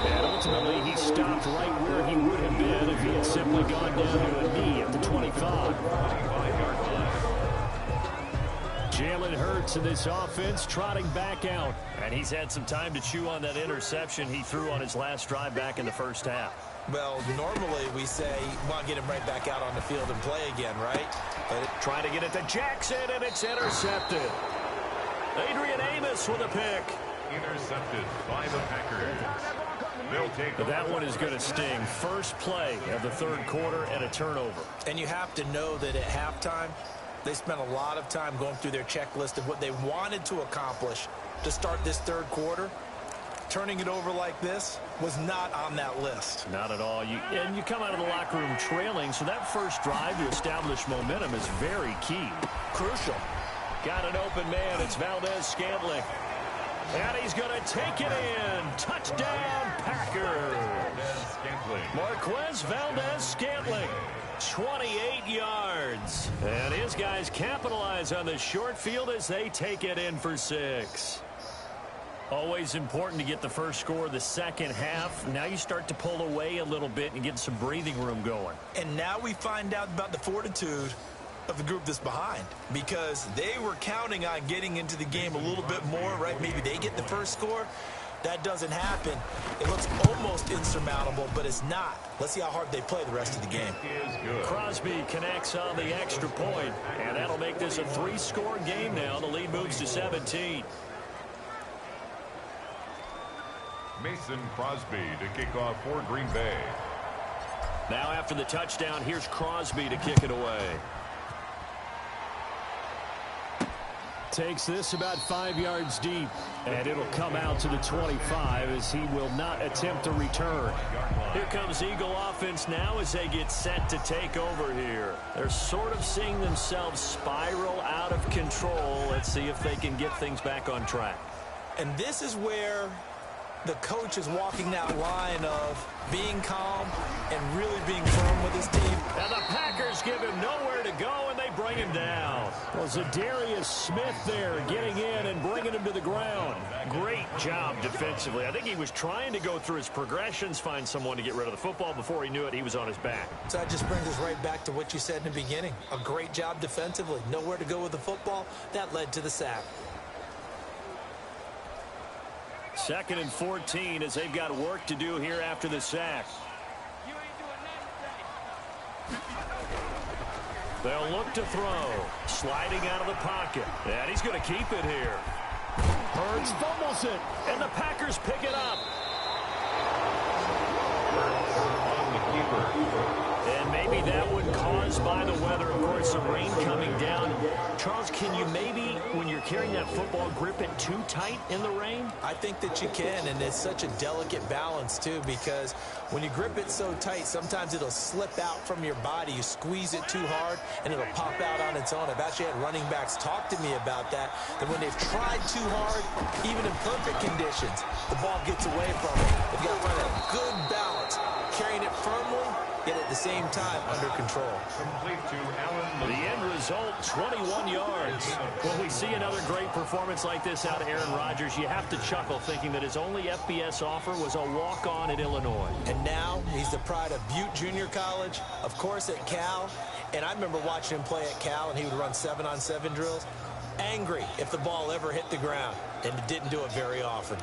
And ultimately, he stopped right where he would have been if he had simply gone down to a knee at the 25. Jalen Hurts in this offense trotting back out. And he's had some time to chew on that interception he threw on his last drive back in the first half. Well, normally we say, well, get him right back out on the field and play again, right? But trying to get it to Jackson, and it's intercepted. Adrian Amos with a pick. Intercepted by the Packers. They'll take but that one is going to sting. First play of the third quarter and a turnover. And you have to know that at halftime, they spent a lot of time going through their checklist of what they wanted to accomplish to start this third quarter. Turning it over like this was not on that list. Not at all. And you come out of the locker room trailing, so that first drive to establish momentum is very key. Crucial. Got an open man. It's Valdez-Scantling. And he's going to take it in. Touchdown, Packers. Marquez Valdez-Scantling. 28 yards. And his guys capitalize on the short field as they take it in for 6. Always important to get the first score of the second half. Now you start to pull away a little bit and get some breathing room going. And now we find out about the fortitude of the group that's behind, because they were counting on getting into the game a little bit more, right? Maybe they get the first score. That doesn't happen. It looks almost insurmountable, but it's not. Let's see how hard they play the rest of the game. Crosby connects on the extra point, and that'll make this a 3-score game now. The lead moves to 17. Mason Crosby to kick off for Green Bay. Now after the touchdown, here's Crosby to kick it away. Takes this about 5 yards deep, and it'll come out to the 25 as he will not attempt a return. Here comes Eagle offense now as they get set to take over here. They're sort of seeing themselves spiral out of control. Let's see if they can get things back on track. And this is where the coach is walking that line of being calm and really being firm with his team. And the Packers give him nowhere to go, and they bring him down. Well, Zadarius Smith there getting in and bringing him to the ground. Great job defensively. I think he was trying to go through his progressions, find someone to get rid of the football. Before he knew it, he was on his back. So that just brings us right back to what you said in the beginning. A great job defensively. Nowhere to go with the football. That led to the sack. 2nd and 14 as they've got work to do here after the sack. They'll look to throw. Sliding out of the pocket. And he's going to keep it here. Hurts fumbles it. And the Packers pick it up. On the keeper. And maybe that one caused by the weather. Of course, some rain coming down. Charles, can you maybe, when you're carrying that football, grip it too tight in the rain? I think that you can, and it's such a delicate balance, too, because when you grip it so tight, sometimes it'll slip out from your body. You squeeze it too hard, and it'll pop out on its own. I've actually had running backs talk to me about that when they've tried too hard, even in perfect conditions, the ball gets away from them. They've got to find a good balance, carrying it firmly, yet at the same time under control. Complete to Allen. The end result, 21 yards. When we see another great performance like this out of Aaron Rodgers, you have to chuckle thinking that his only FBS offer was a walk-on at Illinois. And now he's the pride of Butte Junior College, of course at Cal. And I remember watching him play at Cal, and he would run 7-on-7 drills. Angry if the ball ever hit the ground, and it didn't do it very often.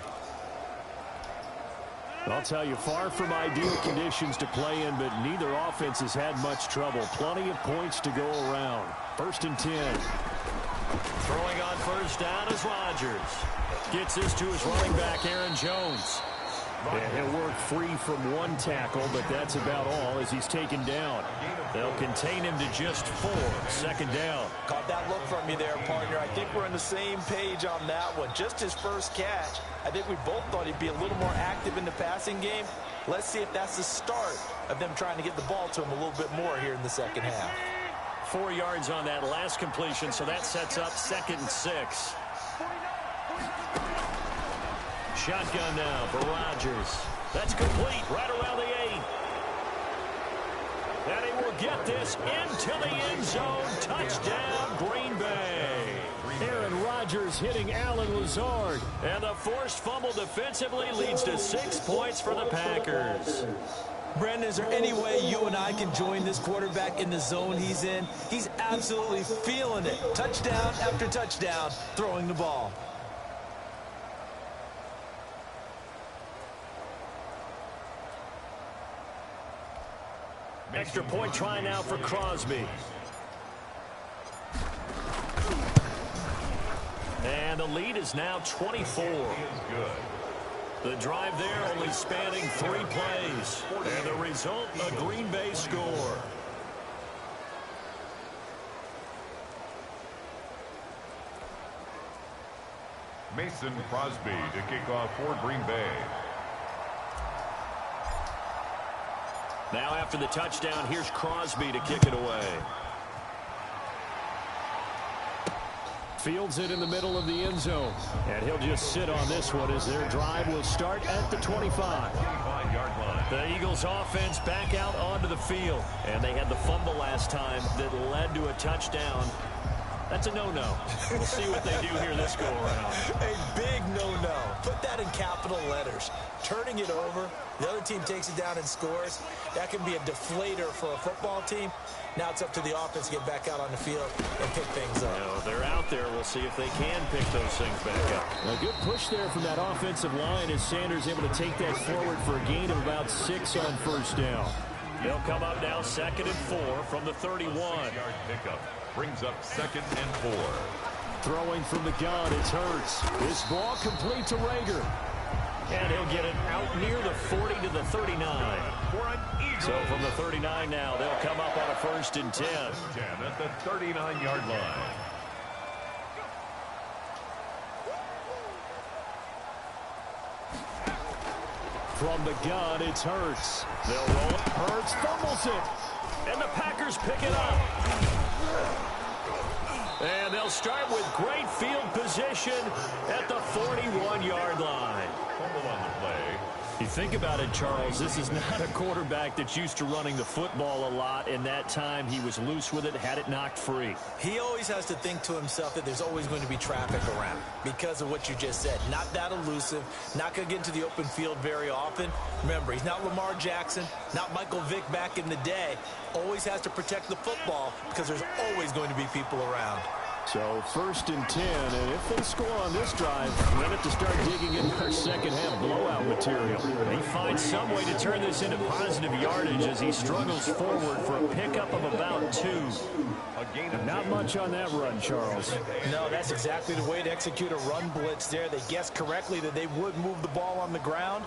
I'll tell you, far from ideal conditions to play in, but neither offense has had much trouble. Plenty of points to go around. 1st and 10. Throwing on first down is Rodgers. Gets this to his running back, Aaron Jones. And he'll work free from one tackle, but that's about all as he's taken down. They'll contain him to just 4. 2nd down. Caught that look from you there, partner. I think we're on the same page on that one. Just his first catch. I think we both thought he'd be a little more active in the passing game. Let's see if that's the start of them trying to get the ball to him a little bit more here in the second half. 4 yards on that last completion, so that sets up 2nd and 6. Shotgun now for Rodgers. That's complete right around the 8. And he will get this into the end zone. Touchdown, Green Bay. Aaron Rodgers Rodgers hitting Alan Lazard. And the forced fumble defensively leads to 6 points for the Packers. Brandon, is there any way you and I can join this quarterback in the zone he's in? He's absolutely feeling it. Touchdown after touchdown, throwing the ball. Extra point try now for Crosby. And the lead is now 24. The drive there only spanning 3 plays. And the result, a Green Bay score. Mason Crosby to kick off for Green Bay. Now after the touchdown, here's Crosby to kick it away. Fields it in the middle of the end zone. And he'll just sit on this one as their drive will start at the 25. The Eagles offense back out onto the field. And they had the fumble last time that led to a touchdown. That's a no-no. We'll see what they do here this go-around. A big no-no. Put that in capital letters. Turning it over, the other team takes it down and scores. That can be a deflator for a football team. Now it's up to the offense to get back out on the field and pick things up. No, they're out there. We'll see if they can pick those things back up. A good push there from that offensive line as Sanders able to take that forward for a gain of about 6 on first down. They'll come up now 2nd and 4 from the 31. Yard pickup brings up 2nd and 4. Throwing from the gun, it's Hurts. This ball complete to Rager. And he'll get it out near the 40 to the 39. So from the 39 now, they'll come up on a 1st and 10. 10 at the 39-yard line. From the gun, it's Hurts. They'll roll it. Hurts fumbles it. And the Packers pick it up. And they'll start with great field position at the 41-yard line. Fumble on the play. You think about it, Charles, this is not a quarterback that's used to running the football a lot, and that time he was loose with it, had it knocked free. He always has to think to himself that there's always going to be traffic around because of what you just said. Not that elusive, not going to get into the open field very often. Remember, he's not Lamar Jackson, not Michael Vick back in the day. Always has to protect the football because there's always going to be people around. So 1st and 10, and if they score on this drive, we'll have to start digging in our second half blowout material. He finds some way to turn this into positive yardage as he struggles forward for a pickup of about 2. Not much on that run, Charles. No, that's exactly the way to execute a run blitz there. They guessed correctly that they would move the ball on the ground,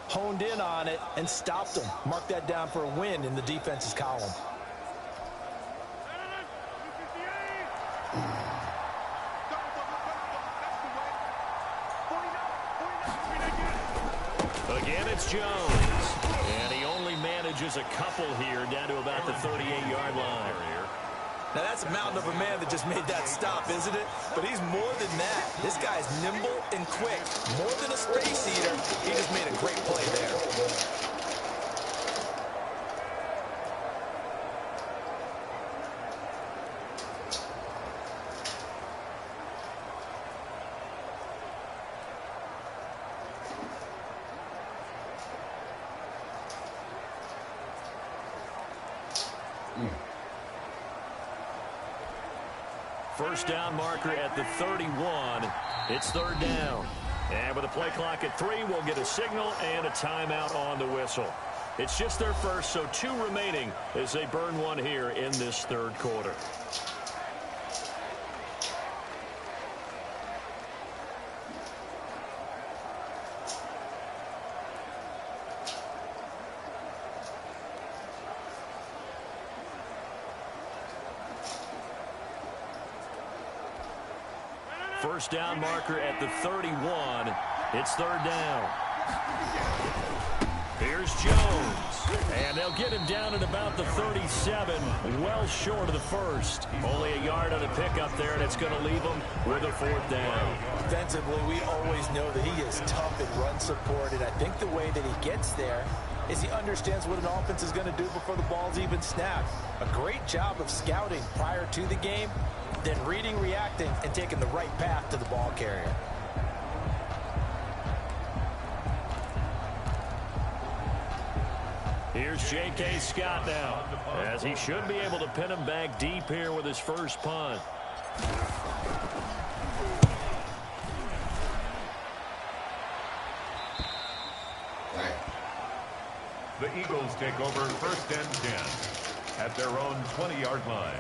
honed in on it, and stopped them. Mark that down for a win in the defense's column. Again, it's Jones. And he only manages a couple here down to about the 38-yard line. Now, that's a mountain of a man that just made that stop, isn't it? But he's more than that. This guy's nimble and quick. More than a space eater, he just made a great play there. First down marker at the 31. It's 3rd down. And with a play clock at 3, we'll get a signal and a timeout on the whistle. It's just their first, so 2 remaining as they burn one here in this 3rd quarter. First down marker at the 31. It's 3rd down. Here's Jones. And they'll get him down at about the 37, well short of the 1st. Only a yard on the pickup there, and it's going to leave him with a 4th down. Defensively, we always know that he is tough in run support, and I think the way that he gets there is he understands what an offense is going to do before the ball's even snapped. A great job of scouting prior to the game, then reading, reacting, and taking the right path to the ball carrier. Here's J.K. Scott now, as he should be able to pin him back deep here with his first punt. The Eagles take over 1st and 10 at their own 20-yard line.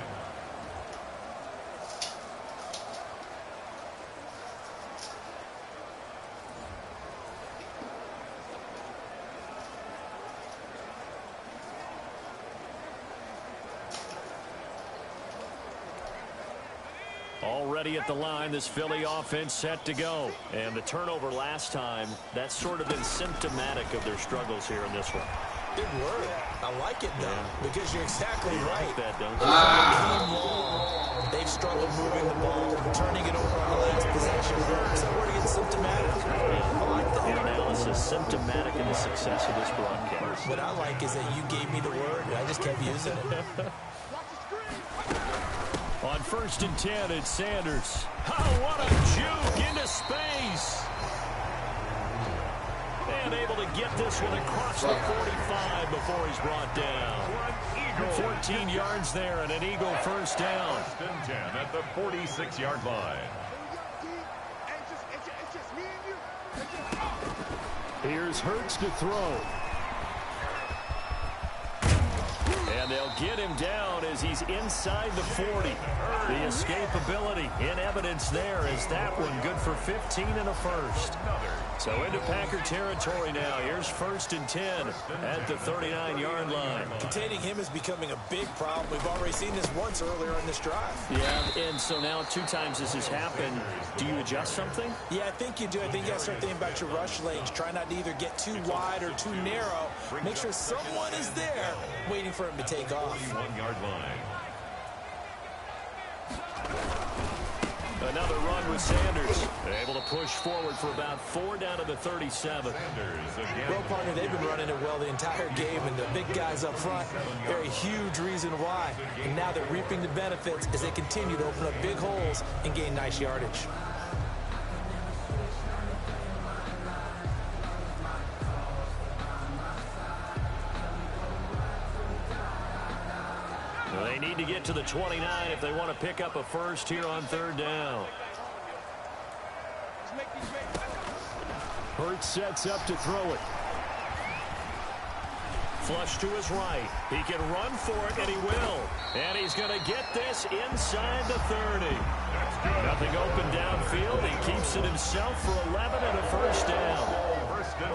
Already at the line, this Philly offense set to go. And the turnover last time, that's sort of been symptomatic of their struggles here in this one. Good word. I like it, though, because you're exactly right. Like that, don't you? They've struggled moving the ball, turning it over on the last possession. So we're getting symptomatic. I like that. The analysis symptomatic in the success of this broadcast. What I like is that you gave me the word, and I just kept using it. On 1st and 10, it's Sanders. Oh, what a juke into space. And able to get this one across the 45 before he's brought down. 14 yards there and an Eagle first down. 1st and 10 at the 46-yard line. Here's Hurts to throw. And they'll get him down as he's inside the 40. The escapability in evidence there as that one good for 15 and a first. So into Packer territory now. Here's 1st and 10 at the 39-yard line. Containing him is becoming a big problem. We've already seen this once earlier in this drive. Yeah, and so now 2 times this has happened. Do you adjust something? Yeah, I think you do. I think you got to start thinking about your rush lanes. Try not to either get too wide or too narrow. Make sure someone is there waiting for him to take off. 41-yard line. Another run with Sanders. Able to push forward for about 4 down to the 37. Well, partner, they've been running it well the entire game, and the big guys up front, they're a huge reason why. And now they're reaping the benefits as they continue to open up big holes and gain nice yardage. They need to get to the 29 if they want to pick up a first here on 3rd down. Hurts sets up to throw it. Flush to his right. He can run for it, and he will. And he's going to get this inside the 30. Nothing open downfield. He keeps it himself for 11 and a first down.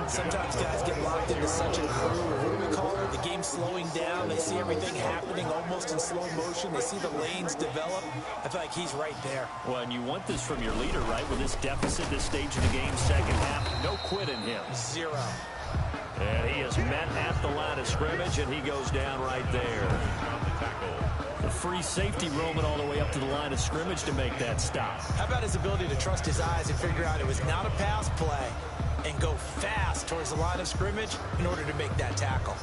Sometimes guys get locked into such a groove. What do we call it? The game slowing down. They see everything happening almost in slow motion. They see the lanes develop. I feel like he's right there. Well, and you want this from your leader, right? With this deficit, this stage of the game, second half, no quit in him. 0. And he is met at the line of scrimmage, and he goes down right there. The free safety roaming all the way up to the line of scrimmage to make that stop. How about his ability to trust his eyes and figure out it was not a pass play and go fast towards the line of scrimmage in order to make that tackle.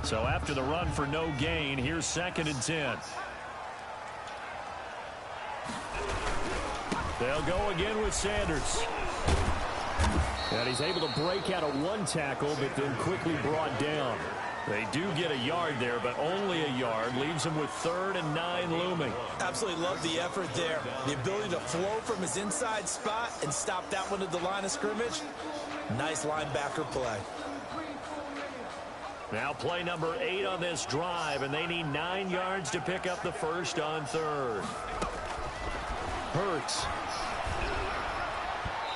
So after the run for no gain, here's 2nd and 10. They'll go again with Sanders. And he's able to break out of 1 tackle, but then quickly brought down. They do get a yard there, but only a yard. Leaves him with 3rd and 9 looming. Absolutely love the effort there. The ability to flow from his inside spot and stop that one at the line of scrimmage. Nice linebacker play. Now play number 8 on this drive, and they need 9 yards to pick up the first on 3rd. Hurts.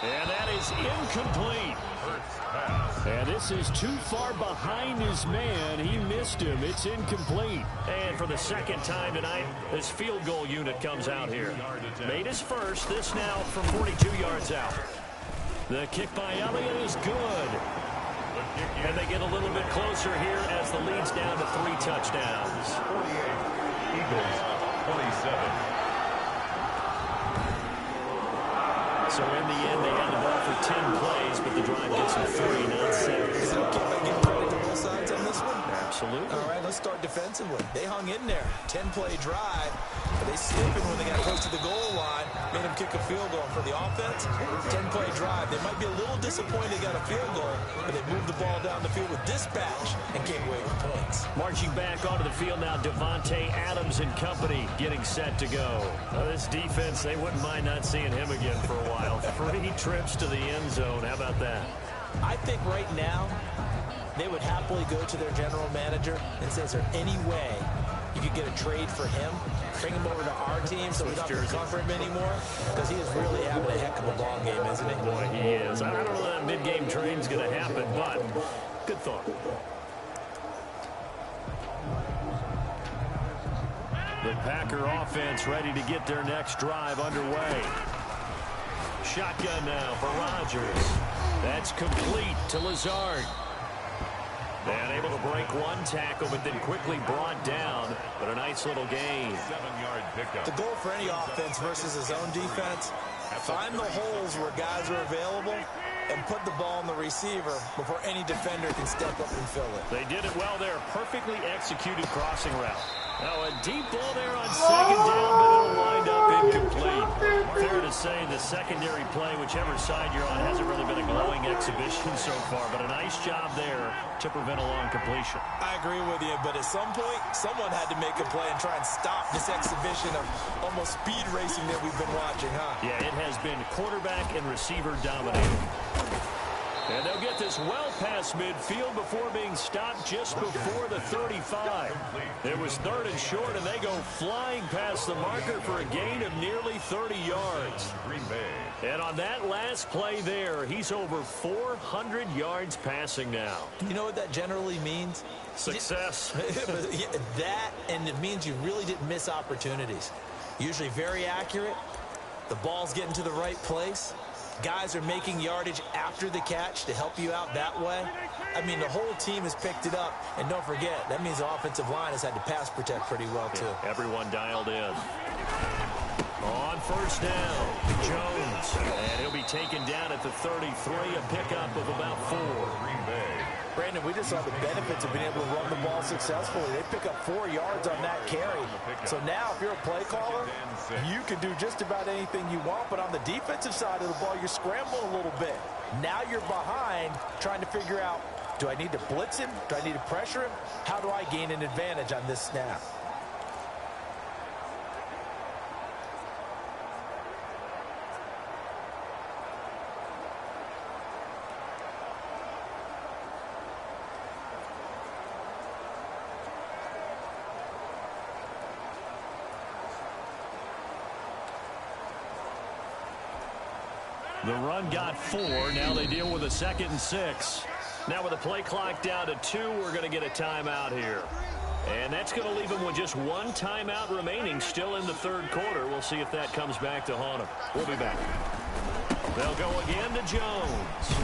And that is incomplete. And this is too far behind his man. He missed him. It's incomplete. And for the 2nd time tonight, this field goal unit comes out here. Made his first. This now from 42 yards out. The kick by Elliott is good. And they get a little bit closer here as the lead's down to 3 touchdowns. 48. Eagles, 27. So in the end, they had the ball for 10 plays, but the drive gets them 3, not 7. Is it okay if I give credit to both sides on this one? Absolutely. All right, let's start defensively. They hung in there. 10-play drive. But they stiffened when they got close to the goal line. Made them kick a field goal. For the offense, 10-play drive. They might be a little disappointed they got a field goal, but they moved the ball down the field with dispatch and came away with points. Marching back onto the field now, Devontae Adams and company getting set to go. This defense, they wouldn't mind not seeing him again for a while. 3 trips to the end zone. How about that? I think right now they would happily go to their general manager and say, is there any way you could get a trade for him, bring him over to our team so we don't have to cover him anymore? Because he is really having a heck of a ball game, isn't he? Boy, he is. I don't know that mid-game trade's going to happen, but good thought. The Packer offense ready to get their next drive underway. Shotgun now for Rodgers. That's complete to Lazard. And able to break one tackle, but then quickly brought down. But a nice little gain. 7-yard pickup. The goal for any offense versus his own defense, find the holes where guys are available and put the ball on the receiver before any defender can step up and fill it. They did it well there. Perfectly executed crossing route. Now a deep ball there on second down, but it'll wind up incomplete. Fair to say the secondary play, whichever side you're on, hasn't really been a glowing exhibition so far, but a nice job there to prevent a long completion. I agree with you, but at some point, someone had to make a play and try and stop this exhibition of almost speed racing that we've been watching, huh? Yeah, it has been quarterback and receiver dominated. And they'll get this well past midfield before being stopped just before the 35. It was 3rd and short, and they go flying past the marker for a gain of nearly 30 yards. And on that last play there, he's over 400 yards passing now. You know what that generally means? Success. That, and it means you really didn't miss opportunities. Usually very accurate. The ball's getting to the right place. Guys are making yardage after the catch to help you out that way. I mean, the whole team has picked it up. And don't forget, that means the offensive line has had to pass protect pretty well, too. Yeah, everyone dialed in. On first down, Jones. And he'll be taken down at the 33, a pickup of about 4. Green Bay. Brandon, we just saw the benefits of being able to run the ball successfully. They pick up 4 yards on that carry. So now, if you're a play caller, you can do just about anything you want. But on the defensive side of the ball, you're scrambling a little bit. Now you're behind, trying to figure out, do I need to blitz him? Do I need to pressure him? How do I gain an advantage on this snap? The run got 4. Now they deal with a 2nd and 6. Now with the play clock down to 2, we're going to get a timeout here. And that's going to leave them with just 1 timeout remaining still in the 3rd quarter. We'll see if that comes back to haunt them. We'll be back. They'll go again to Jones.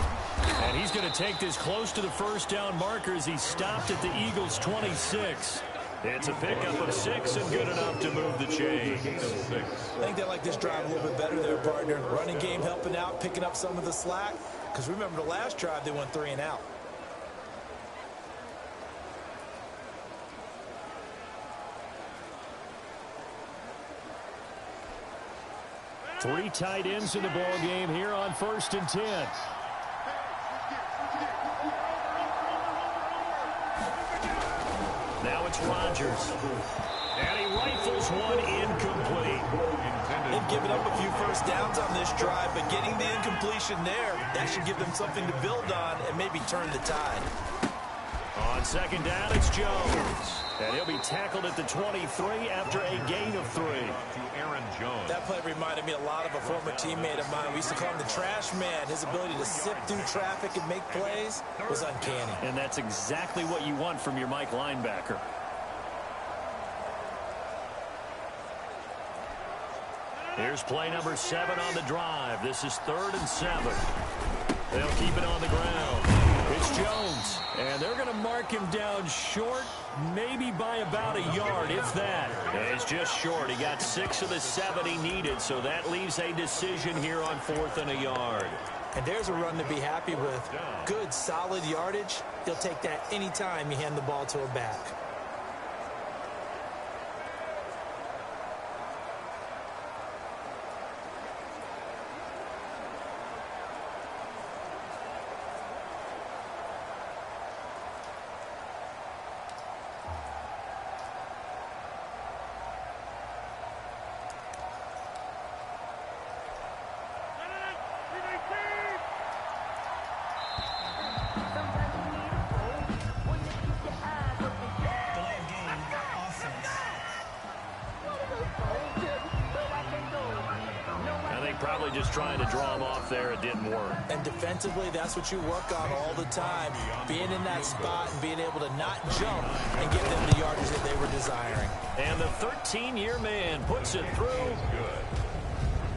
And he's going to take this close to the first down marker as he stopped at the Eagles' 26. It's a pickup of 6 and good enough to move the chains. I think they like this drive a little bit better there, partner. Running game helping out, picking up some of the slack. Because remember, the last drive, they went 3 and out. Three tight ends in the ball game here on 1st and 10. Now it's Rodgers. And he rifles one incomplete. They've given up a few first downs on this drive, but getting the incompletion there, that should give them something to build on and maybe turn the tide. On 2nd down, it's Jones. And he'll be tackled at the 23 after a gain of 3. To Aaron Jones. That play reminded me a lot of a former teammate of mine. We used to call him the trash man. His ability to sift through traffic and make plays was uncanny. And that's exactly what you want from your Mike linebacker. Here's play number 7 on the drive. This is 3rd and 7. They'll keep it on the ground. It's Jones. And they're going to mark him down short, maybe by about a yard, if that. And it's just short. He got 6 of the 7 he needed, so that leaves a decision here on 4th and a yard. And there's a run to be happy with. Good, solid yardage. He'll take that anytime you hand the ball to a back. Probably just trying to draw him off there. It didn't work. And defensively, that's what you work on all the time. Being in that spot and being able to not jump and give them the yardage that they were desiring. And the 13-year man puts it through.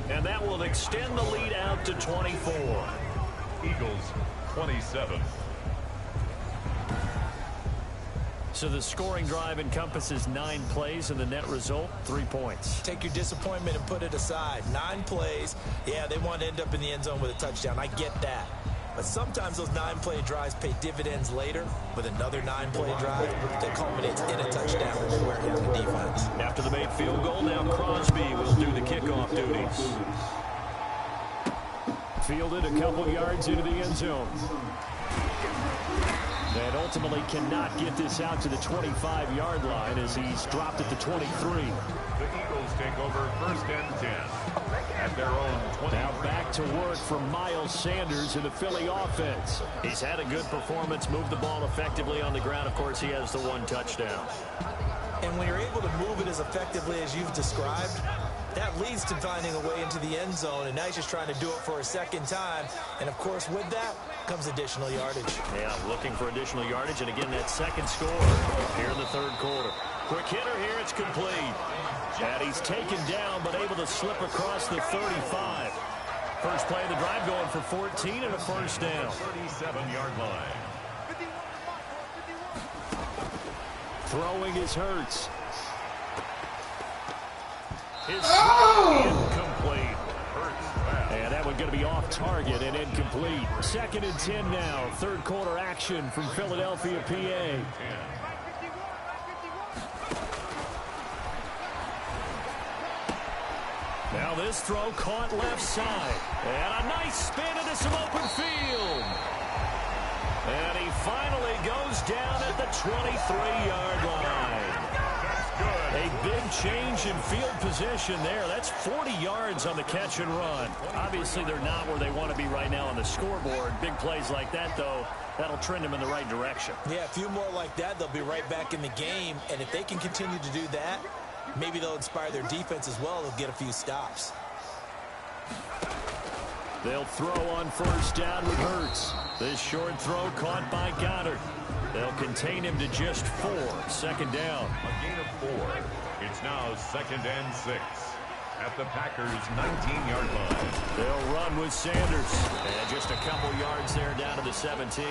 And that will extend the lead out to 24. Eagles 27. So the scoring drive encompasses 9 plays, and the net result, 3 points. Take your disappointment and put it aside. 9 plays. Yeah, they want to end up in the end zone with a touchdown. I get that. But sometimes those 9-play drives pay dividends later with another 9-play drive that culminates in a touchdown and wear down the defense. After the made field goal, now Crosby will do the kickoff duties. Fielded a couple yards into the end zone. And ultimately cannot get this out to the 25-yard line as he's dropped at the 23. The Eagles take over 1st and 10 at their own 20. Now back to work for Miles Sanders in the Philly offense. He's had a good performance, moved the ball effectively on the ground. Of course, he has the 1 touchdown. And when you're able to move it as effectively as you've described, that leads to finding a way into the end zone, and now he's just trying to do it for a second time. And, of course, with that comes additional yardage. Yeah, looking for additional yardage, and again, that second score here in the 3rd quarter. Quick hitter here, it's complete. And he's taken down, but able to slip across the 35. First play of the drive going for 14 and a first down. 37-yard line. Throwing is Hurts. His incomplete. And that one going to be off target and incomplete. 2nd and 10 now. 3rd quarter action from Philadelphia, PA. Now this throw caught left side. And a nice spin into some open field. And he finally goes down at the 23-yard line. A big change in field position there. That's 40 yards on the catch and run. Obviously, they're not where they want to be right now on the scoreboard. Big plays like that, though, that'll trend them in the right direction. Yeah, a few more like that, they'll be right back in the game. And if they can continue to do that, maybe they'll inspire their defense as well. They'll get a few stops. They'll throw on first down with Hurts. This short throw caught by Goddard. They'll contain him to just 4. 2nd down. A gain of 4. It's now 2nd and 6 at the Packers' 19-yard line. They'll run with Sanders. And just a couple yards there down to the 17.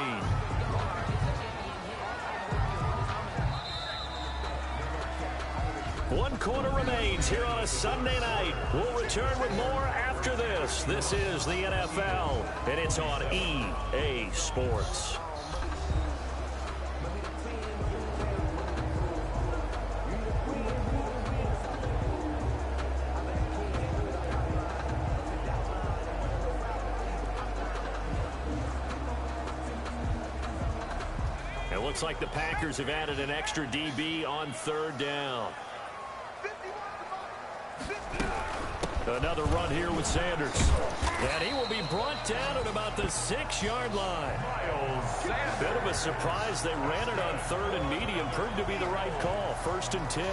One quarter remains here on a Sunday night. We'll return with more after this. This is the NFL, and it's on EA Sports. It looks like the Packers have added an extra DB on 3rd down. Another run here with Sanders. And he will be brought down at about the 6-yard line. Bit of a surprise. They ran it on 3rd and medium. Proved to be the right call. 1st and 10.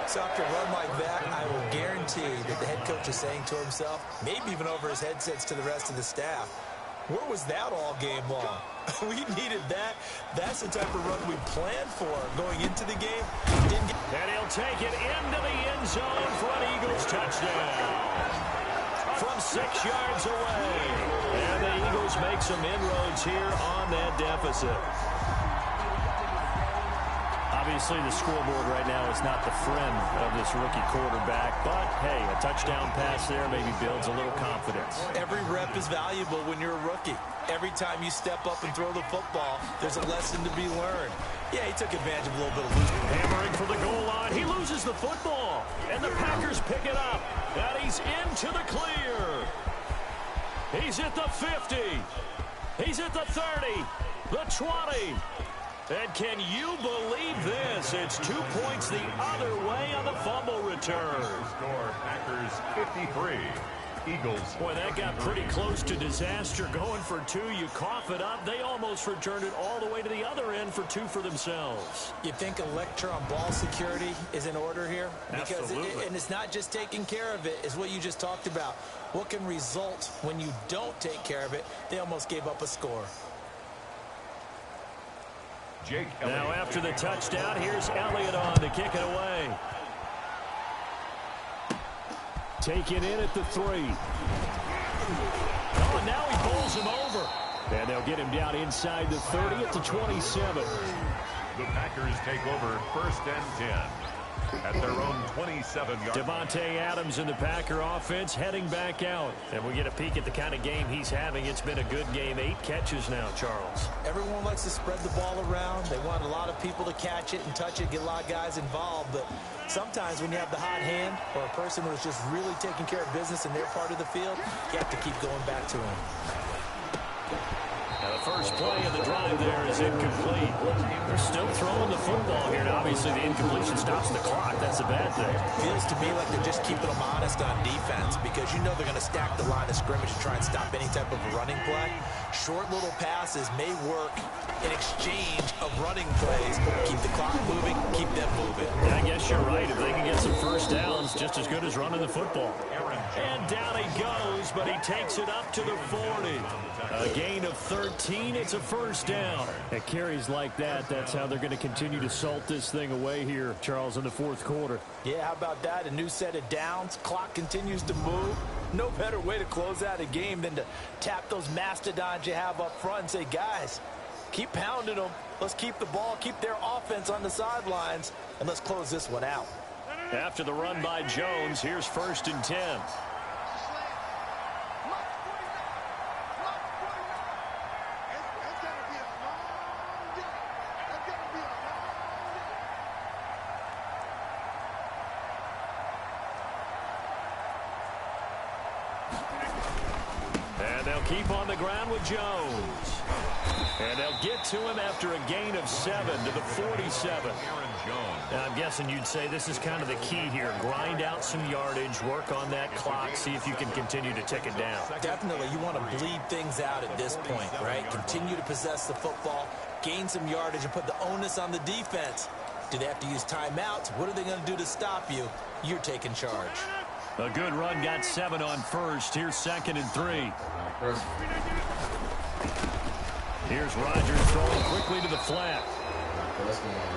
So after a run like that, I will guarantee that the head coach is saying to himself, maybe even over his headsets to the rest of the staff, where was that all game long? We needed that. That's the type of run we planned for going into the game. And he'll take it into the end zone for an Eagles touchdown. From 6 yards away. And the Eagles make some inroads here on that deficit. Obviously, the scoreboard right now is not the friend of this rookie quarterback, but, hey, a touchdown pass there maybe builds a little confidence. Every rep is valuable when you're a rookie. Every time you step up and throw the football, there's a lesson to be learned. Yeah, he took advantage of a little bit of losing. Hammering for the goal line. He loses the football, and the Packers pick it up, and he's into the clear. He's at the 50. He's at the 30, the 20. And can you believe this? It's 2 points the other way on the fumble return. Score Packers 53. Eagles. Boy, that got pretty close to disaster. Going for two, you cough it up. They almost returned it all the way to the other end for two for themselves. You think a lecture on ball security is in order here? Because Absolutely. and it's not just taking care of it, it's what you just talked about. What can result when you don't take care of it? They almost gave up a score. Jake Now Elliott. after the touchdown, here's Elliott on to kick it away. Taken in at the 3. Oh, now he bowls him over. And they'll get him down inside the 30 at the 27. The Packers take over 1st and 10 at their own 27-yard. Devontae Adams in the Packer offense heading back out. And we get a peek at the kind of game he's having. It's been a good game. 8 catches now, Charles. Everyone likes to spread the ball around. They want a lot of people to catch it and touch it, get a lot of guys involved. But sometimes when you have the hot hand or a person who's just really taking care of business in their part of the field, you have to keep going back to him. Now the first play of the drive there is incomplete. They're still throwing the football here. And obviously the incompletion stops the clock. That's a bad thing. Feels to me like they're just keeping them honest on defense because you know they're going to stack the line of scrimmage to try and stop any type of a running play. Short little passes may work in exchange of running plays. Keep the clock moving, keep them moving. I guess you're right. If they can get some first downs, just as good as running the football. And down he goes, but he takes it up to the 40. A gain of 13. It's a first down. At carries like that, that's how they're going to continue to salt this thing away here, Charles, in the fourth quarter. Yeah, how about that? A new set of downs. Clock continues to move. No better way to close out a game than to tap those mastodons you have up front and say, guys, keep pounding them. Let's keep the ball, keep their offense on the sidelines, and let's close this one out. After the run by Jones, here's 1st and 10. And they'll keep on the ground with Jones. And they'll get to him after a gain of 7 to the 47. Now, I'm guessing you'd say this is kind of the key here. Grind out some yardage, work on that clock, see if you can continue to tick it down. Definitely, you want to bleed things out at this point, right? Continue to possess the football, gain some yardage, and put the onus on the defense. Do they have to use timeouts? What are they going to do to stop you? You're taking charge. A good run got 7 on first. Here's 2nd and 3. Here's Rodgers throwing quickly to the flat.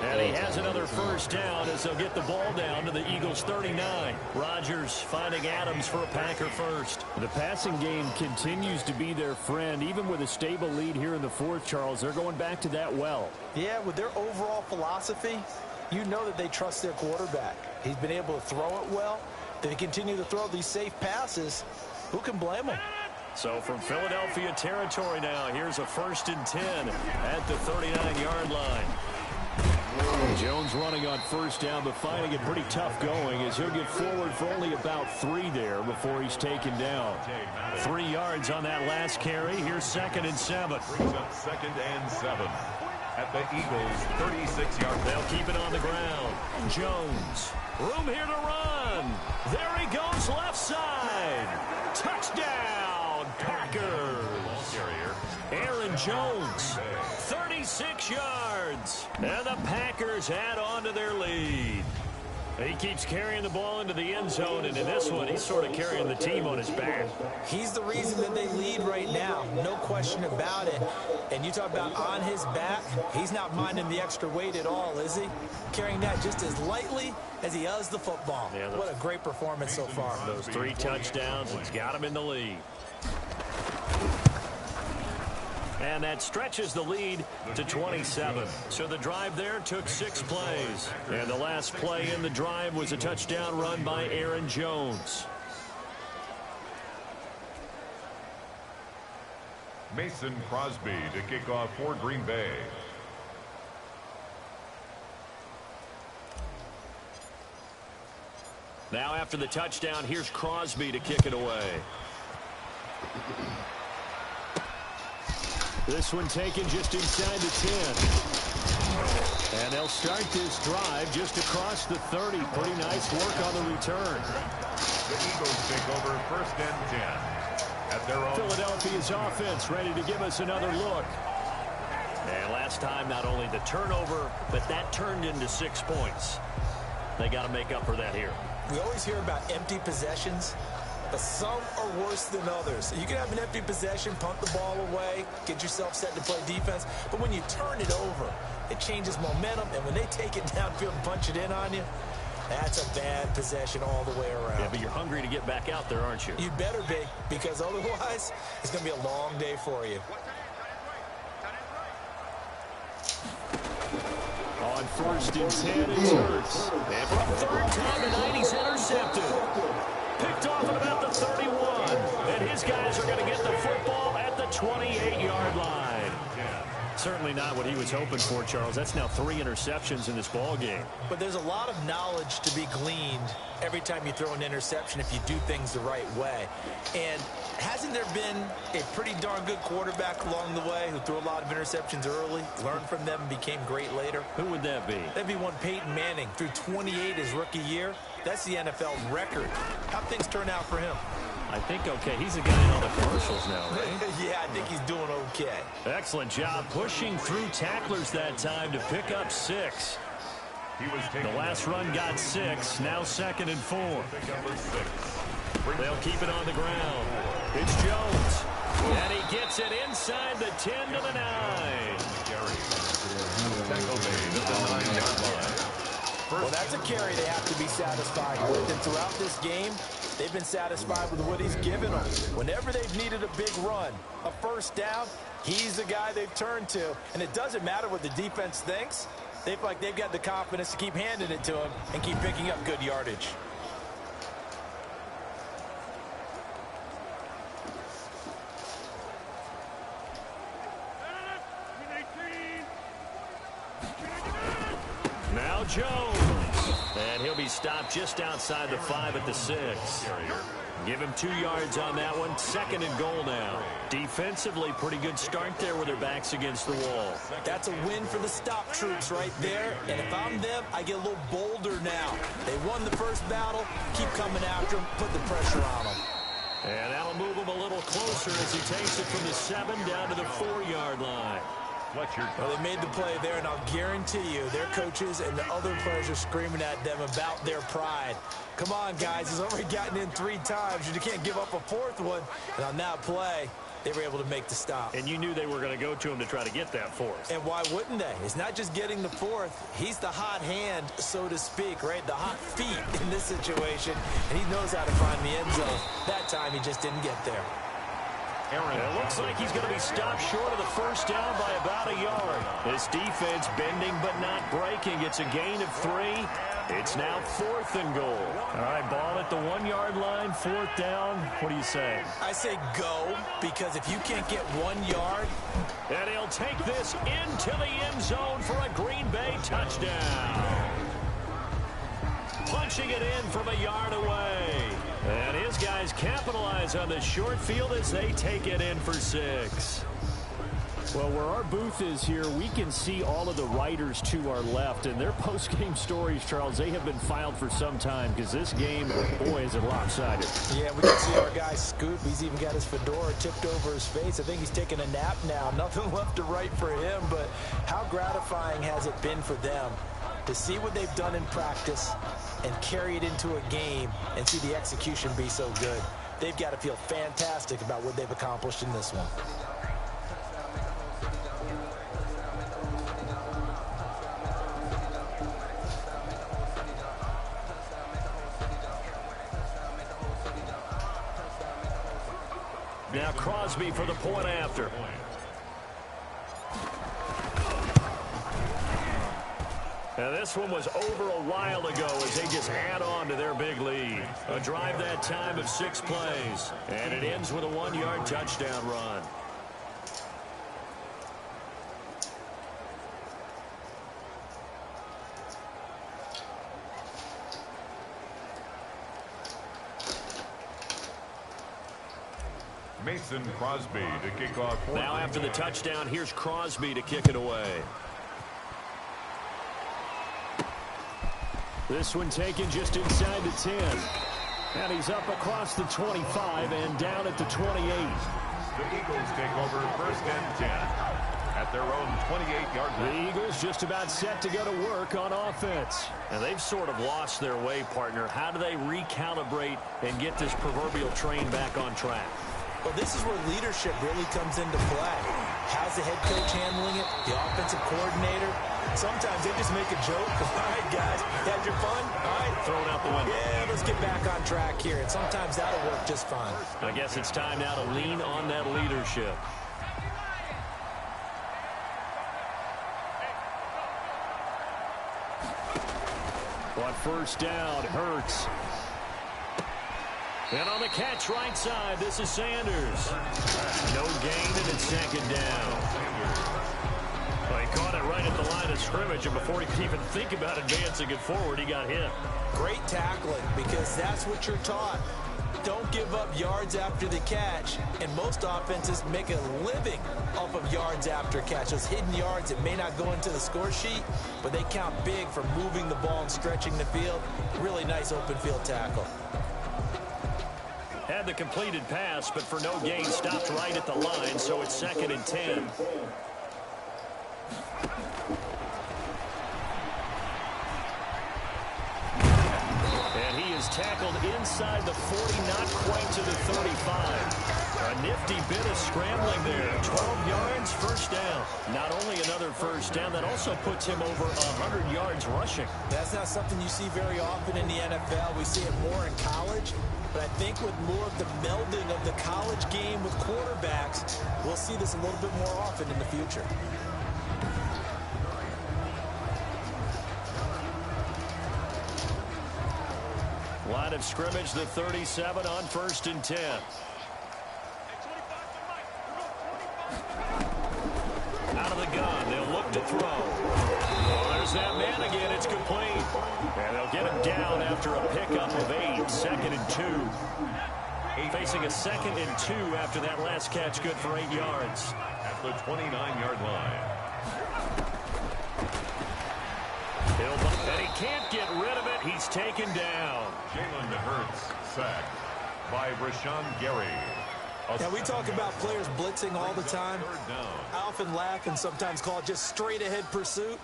And he has another first down as they'll get the ball down to the Eagles' 39. Rodgers finding Adams for a Packer first. The passing game continues to be their friend. Even with a stable lead here in the fourth, Charles, they're going back to that well. Yeah, with their overall philosophy, you know that they trust their quarterback. He's been able to throw it well. They continue to throw these safe passes. Who can blame them? So from Philadelphia territory now, here's a 1st and 10 at the 39-yard line. Jones running on first down, but finding it pretty tough going as he'll get forward for only about 3 there before he's taken down. 3 yards on that last carry. Here's 2nd and 7. Brings up 2nd and 7 at the Eagles' 36-yard. They'll keep it on the ground. Jones, room here to run. There he goes, left side. Touchdown, Packers. Aaron Jones, 36 yards. And the Packers add on to their lead. He keeps carrying the ball into the end zone, and in this one, he's sort of carrying the team on his back. He's the reason that they lead right now. No question about it. And you talk about on his back, he's not minding the extra weight at all, is he? Carrying that just as lightly as he does the football. Yeah, what a great performance so far. Those 3 touchdowns, it's got him in the lead. And that stretches the lead to 27. So the drive there took 6 plays. And the last play in the drive was a touchdown run by Aaron Jones. Mason Crosby to kick off for Green Bay. Now after the touchdown, here's Crosby to kick it away. This one taken just inside the 10. And they'll start this drive just across the 30. Pretty nice work on the return. The Eagles take over 1st and 10. At their own. Philadelphia's offense ready to give us another look. And last time, not only the turnover, but that turned into 6 points. They got to make up for that here. We always hear about empty possessions, but some are worse than others. You can have an empty possession, punt the ball away, get yourself set to play defense, but when you turn it over, it changes momentum, and when they take it downfield and punch it in on you, that's a bad possession all the way around. Yeah, but you're hungry to get back out there, aren't you? You better be, because otherwise, it's going to be a long day for you. On 1st and 10, it's Hurts. And for a 3rd time tonight, he's intercepted. Picked off at about the 31. And his guys are going to get the football at the 28-yard line. Certainly not what he was hoping for, Charles. That's now 3 interceptions in this ball game. But there's a lot of knowledge to be gleaned every time you throw an interception if you do things the right way. And hasn't there been a pretty darn good quarterback along the way who threw a lot of interceptions early, learned from them, and became great later? Who would that be? That'd be one Peyton Manning. Threw 28 his rookie year. That's the NFL record. How'd things turn out for him? I think okay. He's the guy in all the commercials now, right? Yeah, I think he's doing okay. Excellent job pushing through tacklers that time to pick up 6. The last run got 6. Now 2nd and 4. They'll keep it on the ground. It's Jones. And he gets it inside the 10 to the 9. Well, that's a carry they have to be satisfied with. And throughout this game, they've been satisfied with what he's given them. Whenever they've needed a big run, a 1st down, he's the guy they've turned to. And it doesn't matter what the defense thinks. They feel like they've got the confidence to keep handing it to him and keep picking up good yardage. Now Jones. And he'll be stopped just outside the 5 at the 6. Give him 2 yards on that one. 2nd and goal now. Defensively, pretty good start there with their backs against the wall. That's a win for the stop troops right there. And if I'm them, I get a little bolder now. They won the first battle. Keep coming after them. Put the pressure on them. And that'll move him a little closer as he takes it from the 7 down to the 4-yard line. Well, they made the play there, and I'll guarantee you their coaches and the other players are screaming at them about their pride. Come on, guys. He's already gotten in 3 times. You can't give up a 4th one. And on that play, they were able to make the stop. And you knew they were going to go to him to try to get that 4th. And why wouldn't they? It's not just getting the 4th. He's the hot hand, so to speak, right? The hot feet in this situation. And he knows how to find the end zone. That time, he just didn't get there. It looks like he's going to be stopped short of the 1st down by about a yard. This defense bending but not breaking. It's a gain of 3. It's now 4th and goal. All right, ball at the 1-yard line, 4th down. What do you say? I say go, because if you can't get 1 yard. And he'll take this into the end zone for a Green Bay touchdown. Punching it in from a yard away. And his guys capitalize on the short field as they take it in for 6. Well, where our booth is here, we can see all of the writers to our left. And their post-game stories, Charles, they have been filed for some time because this game, boy, is it lopsided. Yeah, we can see our guy Scoop. He's even got his fedora tipped over his face. I think he's taking a nap now. Nothing left to write for him. But how gratifying has it been for them to see what they've done in practice and carry it into a game and see the execution be so good? They've got to feel fantastic about what they've accomplished in this one. Now Crosby for the point after. Now, this one was over a while ago as they just add on to their big lead. A drive that time of 6 plays. And it ends with a 1-yard touchdown run. Mason Crosby to kick off. Now after the touchdown, here's Crosby to kick it away. This one taken just inside the 10. And he's up across the 25 and down at the 28. The Eagles take over first and 10 at their own 28-yard line. The Eagles just about set to go to work on offense. And they've sort of lost their way, partner. How do they recalibrate and get this proverbial train back on track? Well, this is where leadership really comes into play. How's the head coach handling it? The offensive coordinator? Sometimes they just make a joke. All right, guys, had your fun? All right. Throw it out the window. Yeah, let's get back on track here. And sometimes that'll work just fine. I guess it's time now to lean on that leadership. On first down, Hurts. And on the catch right side, this is Sanders. No gain, and it's second down. Well, he caught it right at the line of scrimmage, and before he could even think about advancing it forward, he got hit. Great tackling, because that's what you're taught. Don't give up yards after the catch, and most offenses make a living off of yards after catch. Those hidden yards that may not go into the score sheet, but they count big for moving the ball and stretching the field. Really nice open field tackle. Had the completed pass, but for no gain, stopped right at the line, so it's second and 10. And he is tackled inside the 40, not quite to the 35. A nifty bit of scrambling there. 12 yards, first down. Not only another first down, that also puts him over 100 yards rushing. That's not something you see very often in the NFL. We see it more in college. But I think with more of the melding of the college game with quarterbacks, we'll see this a little bit more often in the future. Line of scrimmage, the 37 on first and 10. Out of the gun, they'll look to throw. Oh, there's that man again, it's complete. And they'll get him down after a pickup of 8, second and 2. Facing a second and 2 after that last catch, good for 8 yards. At the 29-yard line. And he can't get rid of it, he's taken down. Jalen Hurts sacked by Rashawn Gary. Now, we talk about players blitzing all the time. I often laugh and sometimes call it just straight-ahead pursuit.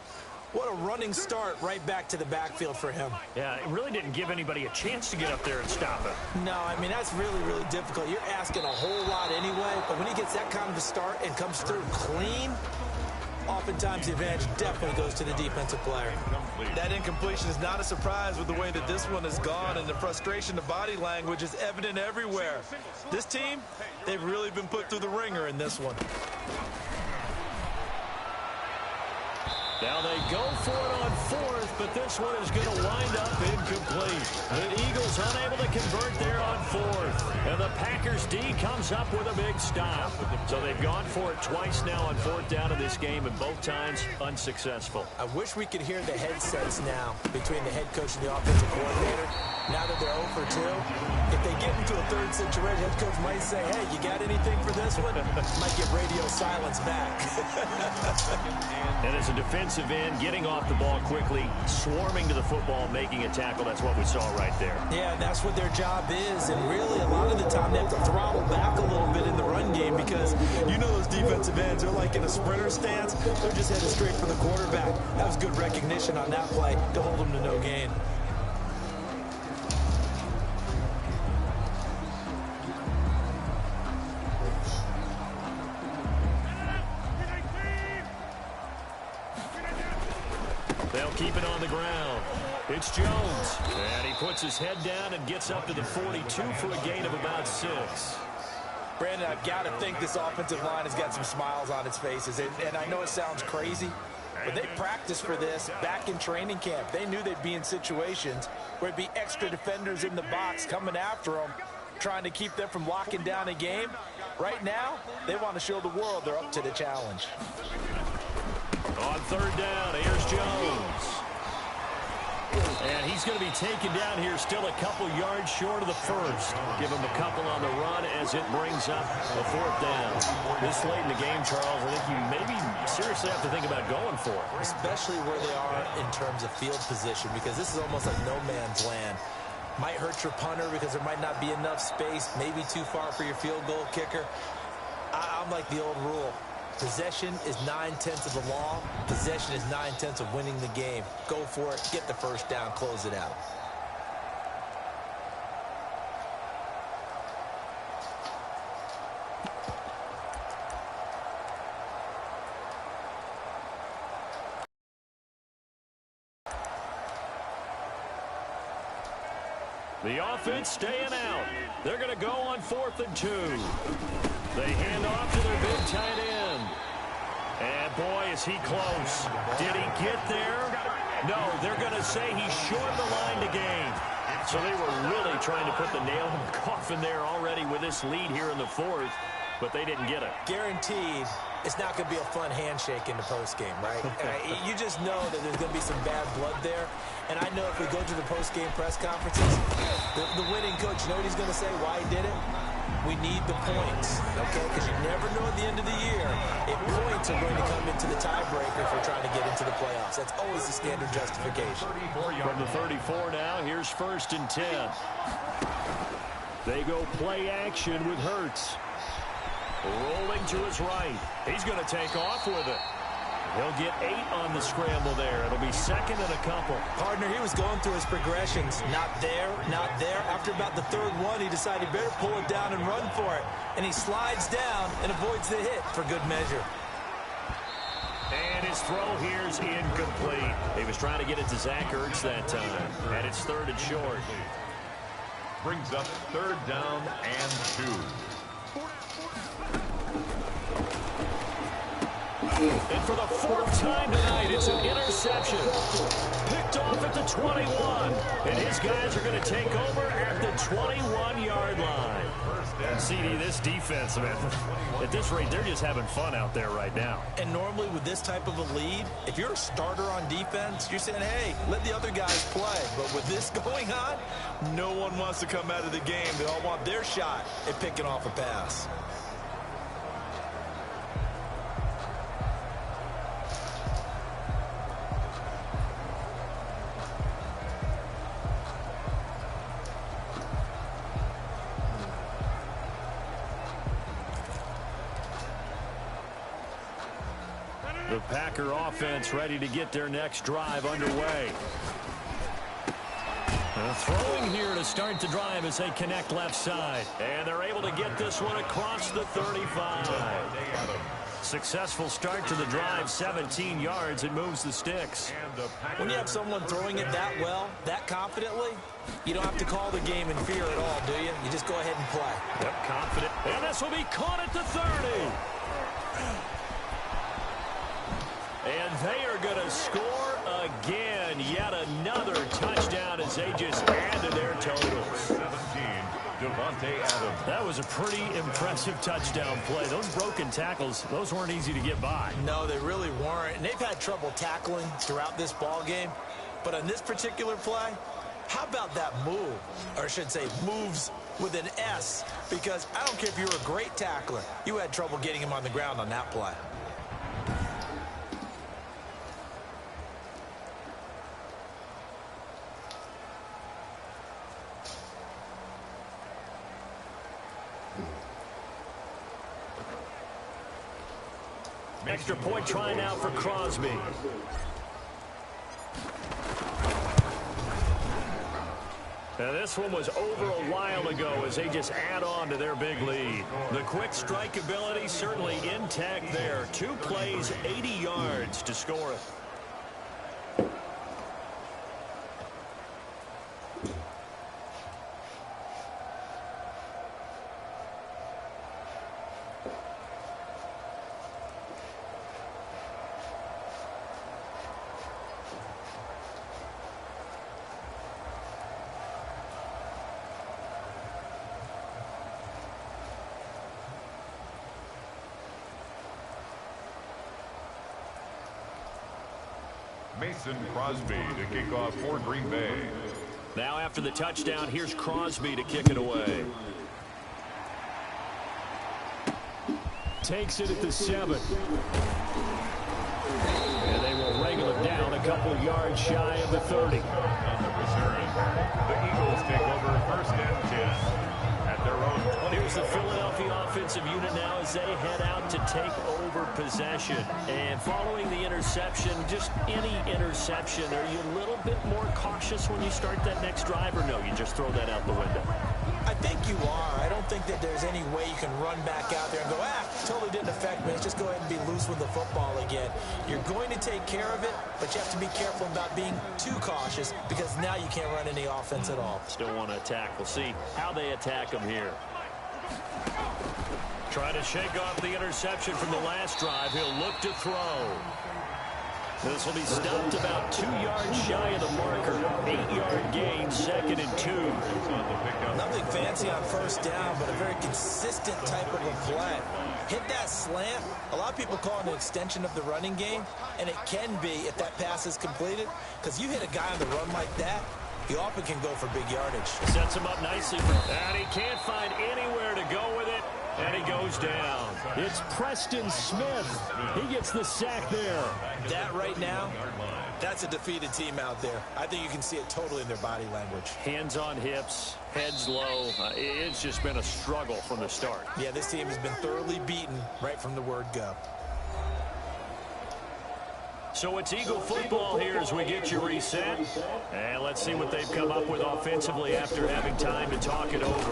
What a running start right back to the backfield for him. Yeah, it really didn't give anybody a chance to get up there and stop him. No, I mean, that's really, really difficult. You're asking a whole lot anyway, but when he gets that kind of a start and comes through clean, oftentimes the advantage definitely goes to the defensive player. That incompletion is not a surprise with the way that this one has gone, and the frustration, the body language is evident everywhere. This team, they've really been put through the ringer in this one. Now they go for it on fourth, but this one is going to wind up incomplete. The Eagles unable to convert there on fourth. And the Packers D comes up with a big stop. So they've gone for it twice now on fourth down in this game, and both times unsuccessful. I wish we could hear the headsets now between the head coach and the offensive coordinator. Now that they're 0 for 2, if they get into a third situation, head coach might say, hey, you got anything for this one? Might get radio silence back. And as a defensive end, getting off the ball quickly, swarming to the football, making a tackle, that's what we saw right there. Yeah, that's what their job is. And really, a lot of the time, they have to throttle back a little bit in the run game because you know those defensive ends, they're like in a sprinter stance. They're just headed straight for the quarterback. That was good recognition on that play to hold them to no gain. They'll keep it on the ground. It's Jones. And he puts his head down and gets up to the 42 for a gain of about 6. Brandon, I've got to think this offensive line has got some smiles on its faces. And I know it sounds crazy, But they practiced for this back in training camp. They knew they'd be in situations where it'd be extra defenders in the box coming after them, trying to keep them from locking down a game. Right now, they want to show the world they're up to the challenge. On third down, here's Jones. And he's going to be taken down here still a couple yards short of the first. Give him a couple on the run as it brings up a fourth down. This late in the game, Charles, I think you maybe seriously have to think about going for it. Especially where they are in terms of field position, because this is almost like no man's land. Might hurt your punter because there might not be enough space, maybe too far for your field goal kicker. I'm like the old rule. Possession is 9/10 of the law. Possession is 9/10 of winning the game. Go for it. Get the first down. Close it out. The offense staying out. They're going to go on 4th and 2. They hand off to their big tight end. And, boy, is he close. Did he get there? No, they're going to say he shortened the line to gain. So they were really trying to put the nail in the coffin there already with this lead here in the 4th, but they didn't get it. Guaranteed it's not going to be a fun handshake in the postgame, right? You just know that there's going to be some bad blood there. And I know if we go to the postgame press conferences, the winning coach, you know what he's going to say, why he did it? We need the points, okay? Because you never know at the end of the year if points are going to come into the tiebreaker if we're trying to get into the playoffs. That's always the standard justification. From the 34 now, here's 1st and 10. They go play action with Hurts. Rolling to his right. He's going to take off with it. He'll get 8 on the scramble there. It'll be 2nd and a couple. Partner, he was going through his progressions. Not there, not there. After about the 3rd one, he decided he better pull it down and run for it. And he slides down and avoids the hit for good measure. And his throw here is incomplete. He was trying to get it to Zach Ertz that time. And it's 3rd and short. Brings up 3rd down and 2. And for the 4th time tonight, it's an interception. Picked off at the 21. And his guys are going to take over at the 21-yard line. And CD, this defense, man, at this rate, they're just having fun out there right now. And normally with this type of a lead, if you're a starter on defense, you're saying, hey, let the other guys play. But with this going on, no one wants to come out of the game. They all want their shot at picking off a pass. The Packer offense ready to get their next drive underway. Throwing here to start the drive as they connect left side. And they're able to get this one across the 35. Successful start to the drive, 17 yards. It moves the sticks. When you have someone throwing it that well, that confidently, you don't have to call the game in fear at all, do you? You just go ahead and play. Yep, confident. And this will be caught at the 30. And they are going to score again. Yet another touchdown as they just add to their totals. 17, Devontae Adams. That was a pretty impressive touchdown play. Those broken tackles, those weren't easy to get by. No, they really weren't. And they've had trouble tackling throughout this ball game. But on this particular play, how about that move? Or I should say moves with an S. Because I don't care if you're a great tackler. You had trouble getting him on the ground on that play. Extra point try now for Crosby. Now this one was over a while ago as they just add on to their big lead. The quick strike ability certainly intact there. 2 plays, 80 yards to score it. Mason Crosby to kick off for Green Bay. Now after the touchdown, here's Crosby to kick it away. Takes it at the 7. And they will wrangle it down a couple yards shy of the 30. On the return, the Eagles take over first and 10 at their own 20. Here's the Philadelphia offensive unit now as they head out to take over possession. And following the interception, just any interception, are you a little bit more cautious when you start that next drive, or no, you just throw that out the window? I think you are. I don't think that there's any way you can run back out there and go, totally didn't affect me. Let's just go ahead and be loose with the football again. You're going to take care of it, but you have to be careful about being too cautious because now you can't run any offense at all. Still want to attack. We'll see how they attack them here. Trying to shake off the interception from the last drive. He'll look to throw. This will be stopped about 2 yards shy of the marker. 8-yard gain, 2nd and 2. Nothing fancy on first down, but a very consistent type of a play. Hit that slant. A lot of people call it an extension of the running game, and it can be if that pass is completed, because you hit a guy on the run like that, he often can go for big yardage. Sets him up nicely. And he can't find anywhere to go with it. And he goes down. It's Preston Smith. He gets the sack there. That right now, that's a defeated team out there. I think you can see it totally in their body language. Hands on hips, heads low. It's just been a struggle from the start. Yeah, this team has been thoroughly beaten right from the word go. So it's Eagle football here as we get you reset. And let's see what they've come up with offensively after having time to talk it over.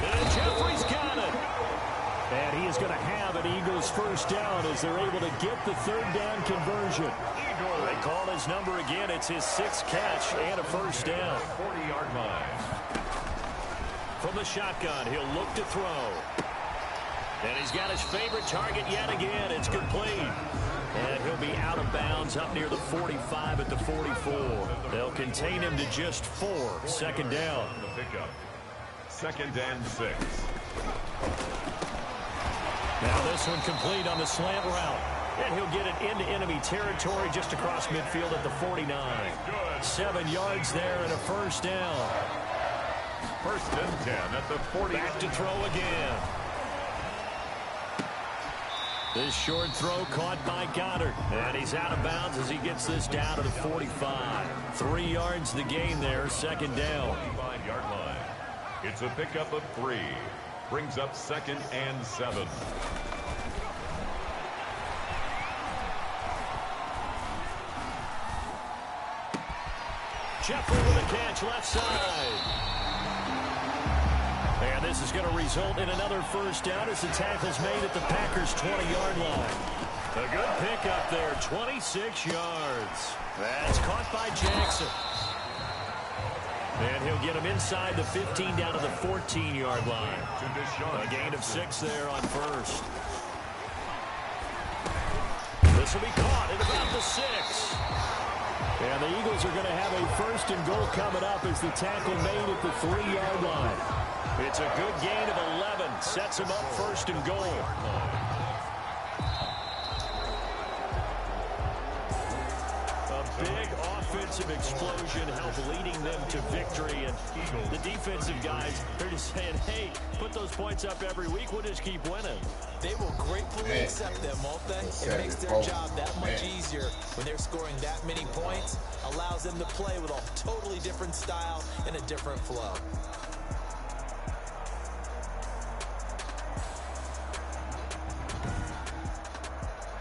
And Jeffrey's got it. And he is going to have an Eagles first down as they're able to get the 3rd down conversion. They call his number again. It's his 6th catch and a first down. 40-yard line. From the shotgun, he'll look to throw. And he's got his favorite target yet again. It's complete. And he'll be out of bounds up near the 45 at the 44. They'll contain him to just 4. 2nd down. The pickup. 2nd and 6. Now this one complete on the slant route. And he'll get it into enemy territory just across midfield at the 49. 7 yards there and a first down. 1st and 10 at the 40. Back to throw again. This short throw caught by Goddard. And he's out of bounds as he gets this down to the 45. 3 yards the gain there, 2nd down. 45-yard line. It's a pickup of 3. Brings up 2nd and 7. Jeffrey with a catch left side. And this is going to result in another first down as the tackle's made at the Packers' 20-yard line. A good pickup there, 26 yards. That's caught by Jackson. And he'll get him inside the 15 down to the 14-yard line. A gain of 6 there on first. This will be caught at about the 6. And the Eagles are going to have a 1st and goal coming up as the tackle made at the 3-yard line. It's a good gain of 11. Sets him up 1st and goal. A big offensive explosion helped leading them to victory. And the defensive guys, they're just saying, hey, put those points up every week. We'll just keep winning. They will gratefully accept them, won't they? It makes their job that much easier when they're scoring that many points. Allows them to play with a totally different style and a different flow.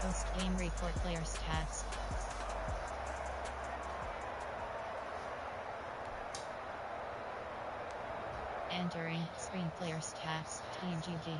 Post-game report player stats. Entering screen player stats, Team GG.